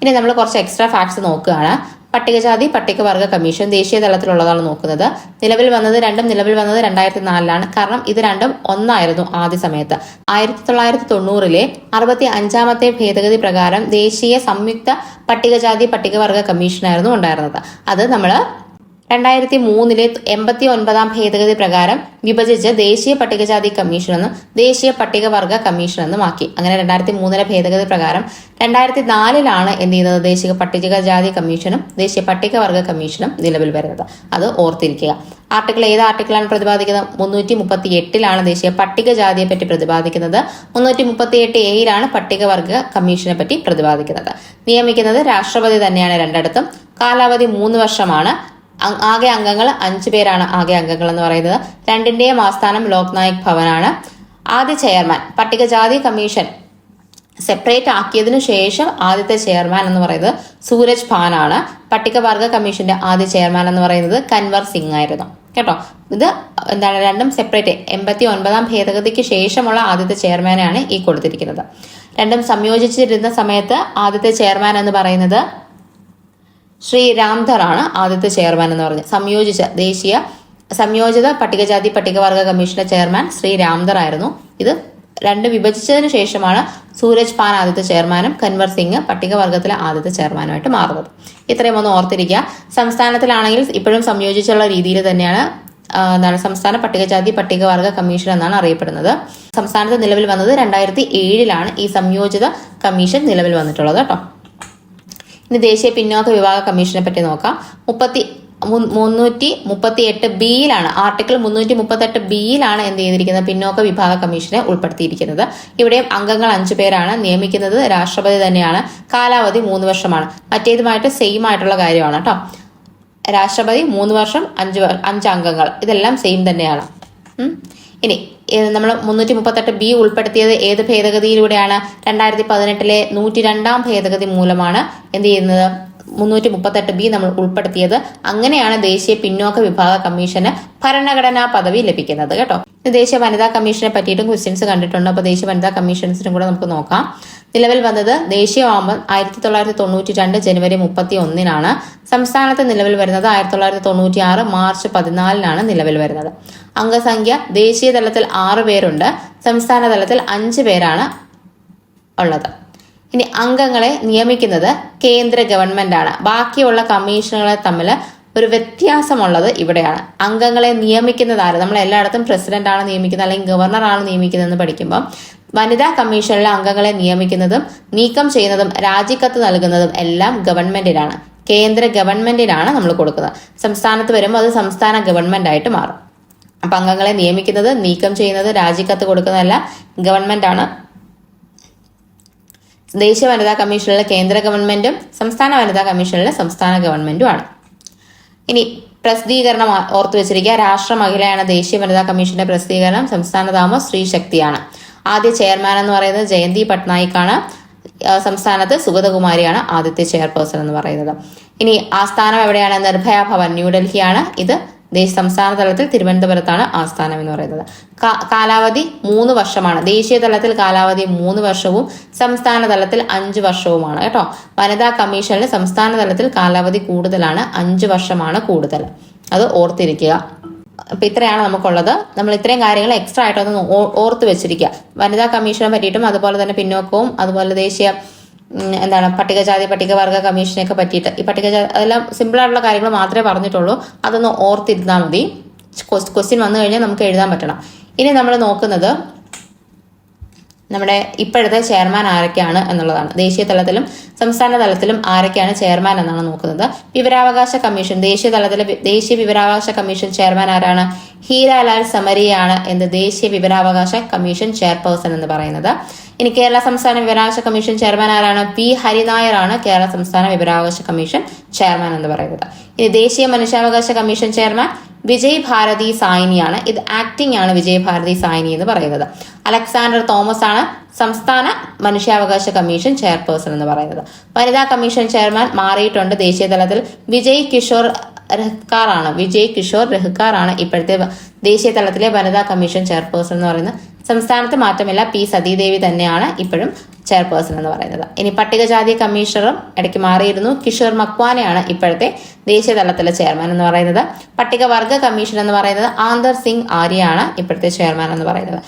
[SPEAKER 1] ഇനി നമ്മൾ കുറച്ച് എക്സ്ട്രാ ഫാക്ട്സ് നോക്കുകയാണ്. പട്ടികജാതി പട്ടികവർഗ കമ്മീഷൻ ദേശീയ തലത്തിലുള്ളതാണ് നോക്കുന്നത്. നിലവിൽ വന്നത് 2004-ലാണ്. കാരണം ഇത് രണ്ടും ഒന്നായിരുന്നു ആദ്യ സമയത്ത്. 1990-ലെ 65-ാമത്തെ ഭേദഗതി പ്രകാരം ദേശീയ സംയുക്ത പട്ടികജാതി പട്ടികവർഗ കമ്മീഷനായിരുന്നു ഉണ്ടായിരുന്നത്. അത് നമ്മൾ 2003-ലെ 89-ാം ഭേദഗതി പ്രകാരം വിഭജിച്ച് ദേശീയ പട്ടികജാതി കമ്മീഷൻ എന്നും ദേശീയ പട്ടികവർഗ കമ്മീഷൻ എന്നും ആക്കി. അങ്ങനെ 2003-ലെ ഭേദഗതി പ്രകാരം 2004-ലാണ് എന്ത് ചെയ്യുന്നത്? ദേശീയ പട്ടികജാതി കമ്മീഷനും ദേശീയ പട്ടികവർഗ കമ്മീഷനും നിലവിൽ വരുന്നത്. അത് ഓർത്തിരിക്കുക. ഏത് ആർട്ടിക്കിളാണ് പ്രതിപാദിക്കുന്നത്? 338-ലാണ് ദേശീയ പട്ടികജാതിയെ പറ്റി പ്രതിപാദിക്കുന്നത്. 338A-ലാണ് പട്ടികവർഗ കമ്മീഷനെ പറ്റി പ്രതിപാദിക്കുന്നത്. നിയമിക്കുന്നത് രാഷ്ട്രപതി തന്നെയാണ് രണ്ടിടത്തും. കാലാവധി 3 വർഷമാണ്. ആകെ അംഗങ്ങൾ 5 പേരാണ്. ആകെ അംഗങ്ങൾ എന്ന് പറയുന്നത്. രണ്ടിന്റെയും ആസ്ഥാനം ലോക്നായക് ഭവനാണ്. ആദ്യ ചെയർമാൻ പട്ടികജാതി കമ്മീഷൻ സെപ്പറേറ്റ് ആക്കിയതിനു ശേഷം ആദ്യത്തെ ചെയർമാൻ എന്ന് പറയുന്നത് സൂരജ് ഭാനാണ്. പട്ടികവർഗ കമ്മീഷന്റെ ആദ്യ ചെയർമാൻ എന്ന് പറയുന്നത് കൻവർ സിംഗ് ആയിരുന്നു കേട്ടോ. ഇത് എന്താണ്? രണ്ടും സെപ്പറേറ്റ്. 89-ാം ഭേദഗതിക്ക് ശേഷമുള്ള ആദ്യത്തെ ചെയർമാനാണ് ഈ കൊടുത്തിരിക്കുന്നത്. രണ്ടും സംയോജിച്ചിരുന്ന സമയത്ത് ആദ്യത്തെ ചെയർമാൻ എന്ന് പറയുന്നത് ശ്രീ രാംധർ ആണ്. ആദ്യത്തെ ചെയർമാൻ എന്ന് പറഞ്ഞ് സംയോജിത പട്ടികജാതി പട്ടികവർഗ കമ്മീഷന്റെ ചെയർമാൻ ശ്രീ രാംധർ ആയിരുന്നു. ഇത് രണ്ടും വിഭജിച്ചതിന് ശേഷമാണ് സൂരജ് ഭാൻ ആദ്യത്തെ ചെയർമാനും കൻവർ സിംഗ് പട്ടികവർഗത്തിലെ ആദ്യത്തെ ചെയർമാനുമായിട്ട് മാറുന്നത്. ഇത്രയും ഒന്ന് ഓർത്തിരിക്കുക. സംസ്ഥാനത്തിലാണെങ്കിൽ ഇപ്പോഴും സംയോജിച്ചുള്ള രീതിയിൽ തന്നെയാണ് സംസ്ഥാന പട്ടികജാതി പട്ടികവർഗ കമ്മീഷൻ എന്നാണ് അറിയപ്പെടുന്നത്. സംസ്ഥാനത്ത് നിലവിൽ വന്നത് 2007-ലാണ് ഈ സംയോജിത കമ്മീഷൻ നിലവിൽ വന്നിട്ടുള്ളത് കേട്ടോ. ഇനി ദേശീയ പിന്നോക്ക വിഭാഗ കമ്മീഷനെ പറ്റി നോക്കാം. 338B-യിലാണ് ആർട്ടിക്കിൾ 338B-യിലാണ് എന്ത് ചെയ്തിരിക്കുന്നത്? പിന്നോക്ക വിഭാഗ കമ്മീഷനെ ഉൾപ്പെടുത്തിയിരിക്കുന്നത്. ഇവിടെയും അംഗങ്ങൾ 5 പേരാണ്. നിയമിക്കുന്നത് രാഷ്ട്രപതി തന്നെയാണ്. കാലാവധി 3 വർഷമാണ്. മറ്റേതുമായിട്ട് സെയിം ആയിട്ടുള്ള കാര്യമാണ് കേട്ടോ. രാഷ്ട്രപതി 3 വർഷം, 5 അംഗങ്ങൾ, ഇതെല്ലാം സെയിം തന്നെയാണ്. ഇനി നമ്മൾ 338B ഉൾപ്പെടുത്തിയത് ഏത് ഭേദഗതിയിലൂടെയാണ്? 2018-ലെ 102-ാം ഭേദഗതി മൂലമാണ് എന്ത് ചെയ്യുന്നത്? 338B നമ്മൾ ഉൾപ്പെടുത്തിയത്. അങ്ങനെയാണ് ദേശീയ പിന്നോക്ക വിഭാഗ കമ്മീഷന് ഭരണഘടനാ പദവി ലഭിക്കുന്നത് കേട്ടോ. ദേശീയ വനിതാ കമ്മീഷനെ പറ്റിയിട്ടും ക്വസ്റ്റ്യൻസ് കണ്ടിട്ടുണ്ട്. അപ്പോൾ ദേശീയ വനിതാ കമ്മീഷൻസിനും കൂടെ നമുക്ക് നോക്കാം. നിലവിൽ വന്നത് ദേശീയമാകുമ്പോൾ 1992 ജനുവരി 31-നാണ്. സംസ്ഥാനത്ത് നിലവിൽ വരുന്നത് 1996 മാർച്ച് 14-നാണ് നിലവിൽ വരുന്നത്. അംഗസംഖ്യ ദേശീയ തലത്തിൽ 6 പേരുണ്ട്. സംസ്ഥാന തലത്തിൽ 5 പേരാണ് ഉള്ളത്. ഇനി അംഗങ്ങളെ നിയമിക്കുന്നത് കേന്ദ്ര ഗവൺമെന്റ് ആണ്. ബാക്കിയുള്ള കമ്മീഷനുകളെ തമ്മിൽ ഒരു വ്യത്യാസമുള്ളത് ഇവിടെയാണ്. അംഗങ്ങളെ നിയമിക്കുന്നത് ആര്? നമ്മൾ എല്ലായിടത്തും പ്രസിഡന്റ് ആണ് നിയമിക്കുന്നത് അല്ലെങ്കിൽ ഗവർണർ ആണ് നിയമിക്കുന്നതെന്ന് പഠിക്കുമ്പോൾ വനിതാ കമ്മീഷനിലെ അംഗങ്ങളെ നിയമിക്കുന്നതും നീക്കം ചെയ്യുന്നതും രാജിക്കത്ത് നൽകുന്നതും എല്ലാം ഗവൺമെന്റിനാണ്, കേന്ദ്ര ഗവൺമെന്റിനാണ് നമ്മൾ കൊടുക്കുന്നത്. സംസ്ഥാനത്ത് വരുമ്പോൾ അത് സംസ്ഥാന ഗവൺമെന്റ് ആയിട്ട് മാറും. അപ്പൊ അംഗങ്ങളെ നിയമിക്കുന്നത്, നീക്കം ചെയ്യുന്നത്, രാജിക്കത്ത് കൊടുക്കുന്നതെല്ലാം ഗവൺമെന്റ് ആണ്. ദേശീയ വനിതാ കമ്മീഷനിലെ കേന്ദ്ര ഗവൺമെന്റും സംസ്ഥാന വനിതാ കമ്മീഷനിലെ സംസ്ഥാന ഗവൺമെന്റുമാണ്. ഇനി പ്രസിദ്ധീകരണം ഓർത്തു വെച്ചിരിക്കുക. രാഷ്ട്ര മഹിളയാണ് ദേശീയ വനിതാ കമ്മീഷന്റെ പ്രസിദ്ധീകരണം. സംസ്ഥാനതാമം സ്ത്രീ ശക്തിയാണ്. ആദ്യ ചെയർമാൻ എന്ന് പറയുന്നത് ജയന്തി പട്നായിക്കാണ്. സംസ്ഥാനത്ത് സുഗതകുമാരിയാണ് ആദ്യത്തെ ചെയർപേഴ്സൺ എന്ന് പറയുന്നത്. ഇനി ആസ്ഥാനം എവിടെയാണ്? നിർഭയ ഭവൻ ന്യൂഡൽഹിയാണ്. ഇത് സംസ്ഥാന തലത്തിൽ തിരുവനന്തപുരത്താണ് ആസ്ഥാനം എന്ന് പറയുന്നത്. കാലാവധി 3 വർഷമാണ്. ദേശീയ തലത്തിൽ കാലാവധി 3 വർഷവും സംസ്ഥാന തലത്തിൽ 5 വർഷവുമാണ് കേട്ടോ. വനിതാ കമ്മീഷനിൽ സംസ്ഥാന തലത്തിൽ കാലാവധി കൂടുതലാണ്, 5 വർഷമാണ് കൂടുതൽ. അത് ഓർത്തിരിക്കുക. അപ്പൊ ഇത്രയാണ് നമുക്കുള്ളത്. നമ്മൾ ഇത്രയും കാര്യങ്ങൾ എക്സ്ട്രാ ആയിട്ടൊന്ന് ഓർത്ത് വെച്ചിരിക്കുക. വനിതാ കമ്മീഷനെ പറ്റിയിട്ടും അതുപോലെ തന്നെ പിന്നോക്കവും അതുപോലെ ദേശീയ പട്ടികജാതി പട്ടികവർഗ കമ്മീഷനെയൊക്കെ പറ്റിയിട്ട് ഈ പട്ടികജാതി അതെല്ലാം സിമ്പിൾ ആയിട്ടുള്ള കാര്യങ്ങൾ മാത്രമേ പറഞ്ഞിട്ടുള്ളൂ. അതൊന്ന് ഓർത്തിരുന്നാൽ മതി. ക്വസ്റ്റ്യൻ വന്നു കഴിഞ്ഞാൽ നമുക്ക് എഴുതാൻ പറ്റണം. ഇനി നമ്മൾ നോക്കുന്നത് നമ്മുടെ ഇപ്പോഴത്തെ ചെയർമാൻ ആരൊക്കെയാണ് എന്നുള്ളതാണ്. ദേശീയ തലത്തിലും സംസ്ഥാന തലത്തിലും ആരൊക്കെയാണ് ചെയർമാൻ എന്നാണ് നോക്കുന്നത്. വിവരാവകാശ കമ്മീഷൻ ദേശീയ വിവരാവകാശ കമ്മീഷൻ ചെയർമാൻ ആരാണ്? ഹീരാലാൽ സമരിയാണ് എന്ത് ദേശീയ വിവരാവകാശ കമ്മീഷൻ ചെയർപേഴ്സൺ എന്ന് പറയുന്നത്. ഇനി കേരള സംസ്ഥാന വിവരാവകാശ കമ്മീഷൻ ചെയർമാൻ ആരാണ്? പി ഹരിനായർ ആണ് കേരള സംസ്ഥാന വിവരാവകാശ കമ്മീഷൻ ചെയർമാൻ എന്ന് പറയുന്നത്. ഇനി ദേശീയ മനുഷ്യാവകാശ കമ്മീഷൻ ചെയർമാൻ വിജയ് ഭാരതി സായിനിയാണ്. ഇത് ആക്ടിംഗ് ആണ് വിജയ് ഭാരതി സായിനി എന്ന് പറയുന്നത്. അലക്സാണ്ടർ തോമസ് ആണ് സംസ്ഥാന മനുഷ്യാവകാശ കമ്മീഷൻ ചെയർപേഴ്സൺ എന്ന് പറയുന്നത്. വനിതാ കമ്മീഷൻ ചെയർമാൻ മാറിയിട്ടുണ്ട് ദേശീയ തലത്തിൽ. വിജയ് കിഷോർ രഹ്കാർ ആണ് ഇപ്പോഴത്തെ ദേശീയ തലത്തിലെ വനിതാ കമ്മീഷൻ ചെയർപേഴ്സൺ എന്ന് പറയുന്നത്. സംസ്ഥാനത്ത് മാറ്റമില്ല, പി സതീദേവി തന്നെയാണ് ഇപ്പോഴും ചെയർപേഴ്സൺ എന്ന് പറയുന്നത്. ഇനി പട്ടികജാതി കമ്മീഷണറും ഇടയ്ക്ക് മാറിയിരുന്നു. കിഷോർ മക്വാനയാണ് ഇപ്പോഴത്തെ ദേശീയ തലത്തിലെ ചെയർമാൻ എന്ന് പറയുന്നത്. പട്ടികവർഗ കമ്മീഷൻ എന്ന് പറയുന്നത് ആന്തർ സിംഗ് ആര്യയാണ് ഇപ്പോഴത്തെ ചെയർമാൻ എന്ന് പറയുന്നത്.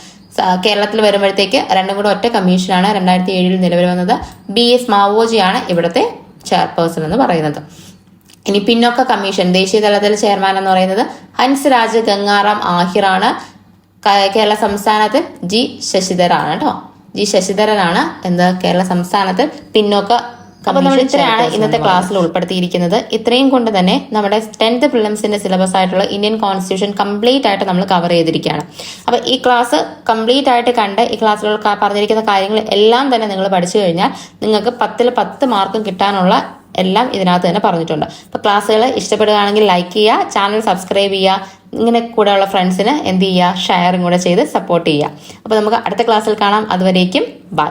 [SPEAKER 1] കേരളത്തിൽ വരുമ്പോഴത്തേക്ക് രണ്ടും കൂടെ ഒറ്റ കമ്മീഷനാണ് 2007 നിലവിൽ വന്നത്. BS മാവോജിയാണ് ഇവിടുത്തെ ചെയർപേഴ്സൺ എന്ന് പറയുന്നത്. ഇനി പിന്നോക്ക കമ്മീഷൻ ദേശീയ തലത്തിൽ ചെയർമാൻ എന്ന് പറയുന്നത് ഹൻസ്രാജ് ഗംഗാറാം ആഹിറാണ്. കേരള സംസ്ഥാനത്ത് ശശിധരാണ് കേട്ടോ. ശശിധരനാണ് കേരള സംസ്ഥാനത്ത് പിന്നോക്ക. അപ്പൊ നമ്മൾ ഇത്രയാണ് ഇന്നത്തെ ക്ലാസ്സിൽ ഉൾപ്പെടുത്തിയിരിക്കുന്നത്. ഇത്രയും കൊണ്ട് തന്നെ നമ്മുടെ 10th പ്രിലിംസിന്റെ സിലബസ് ആയിട്ടുള്ള ഇന്ത്യൻ കോൺസ്റ്റിറ്റ്യൂഷൻ കംപ്ലീറ്റ് ആയിട്ട് നമ്മൾ കവർ ചെയ്തിരിക്കുകയാണ്. അപ്പൊ ഈ ക്ലാസ് കംപ്ലീറ്റ് ആയിട്ട് കണ്ട് ഈ ക്ലാസ്സിൽ പറഞ്ഞിരിക്കുന്ന കാര്യങ്ങൾ എല്ലാം തന്നെ നിങ്ങൾ പഠിച്ചു കഴിഞ്ഞാൽ നിങ്ങൾക്ക് 10ൽ 10 മാർക്കും കിട്ടാനുള്ള എല്ലാം ഇതിനകത്ത് തന്നെ പറഞ്ഞിട്ടുണ്ട്. അപ്പൊ ക്ലാസ്സുകൾ ഇഷ്ടപ്പെടുകയാണെങ്കിൽ ലൈക്ക് ചെയ്യുക, ചാനൽ സബ്സ്ക്രൈബ് ചെയ്യുക, ഇങ്ങനെ കൂടെയുള്ള ഫ്രണ്ട്സിന് എന്ത് ചെയ്യുക, ഷെയറും കൂടെ ചെയ്ത് സപ്പോർട്ട് ചെയ്യുക. അപ്പൊ നമുക്ക് അടുത്ത ക്ലാസ്സിൽ കാണാം. അതുവരേക്കും ബൈ.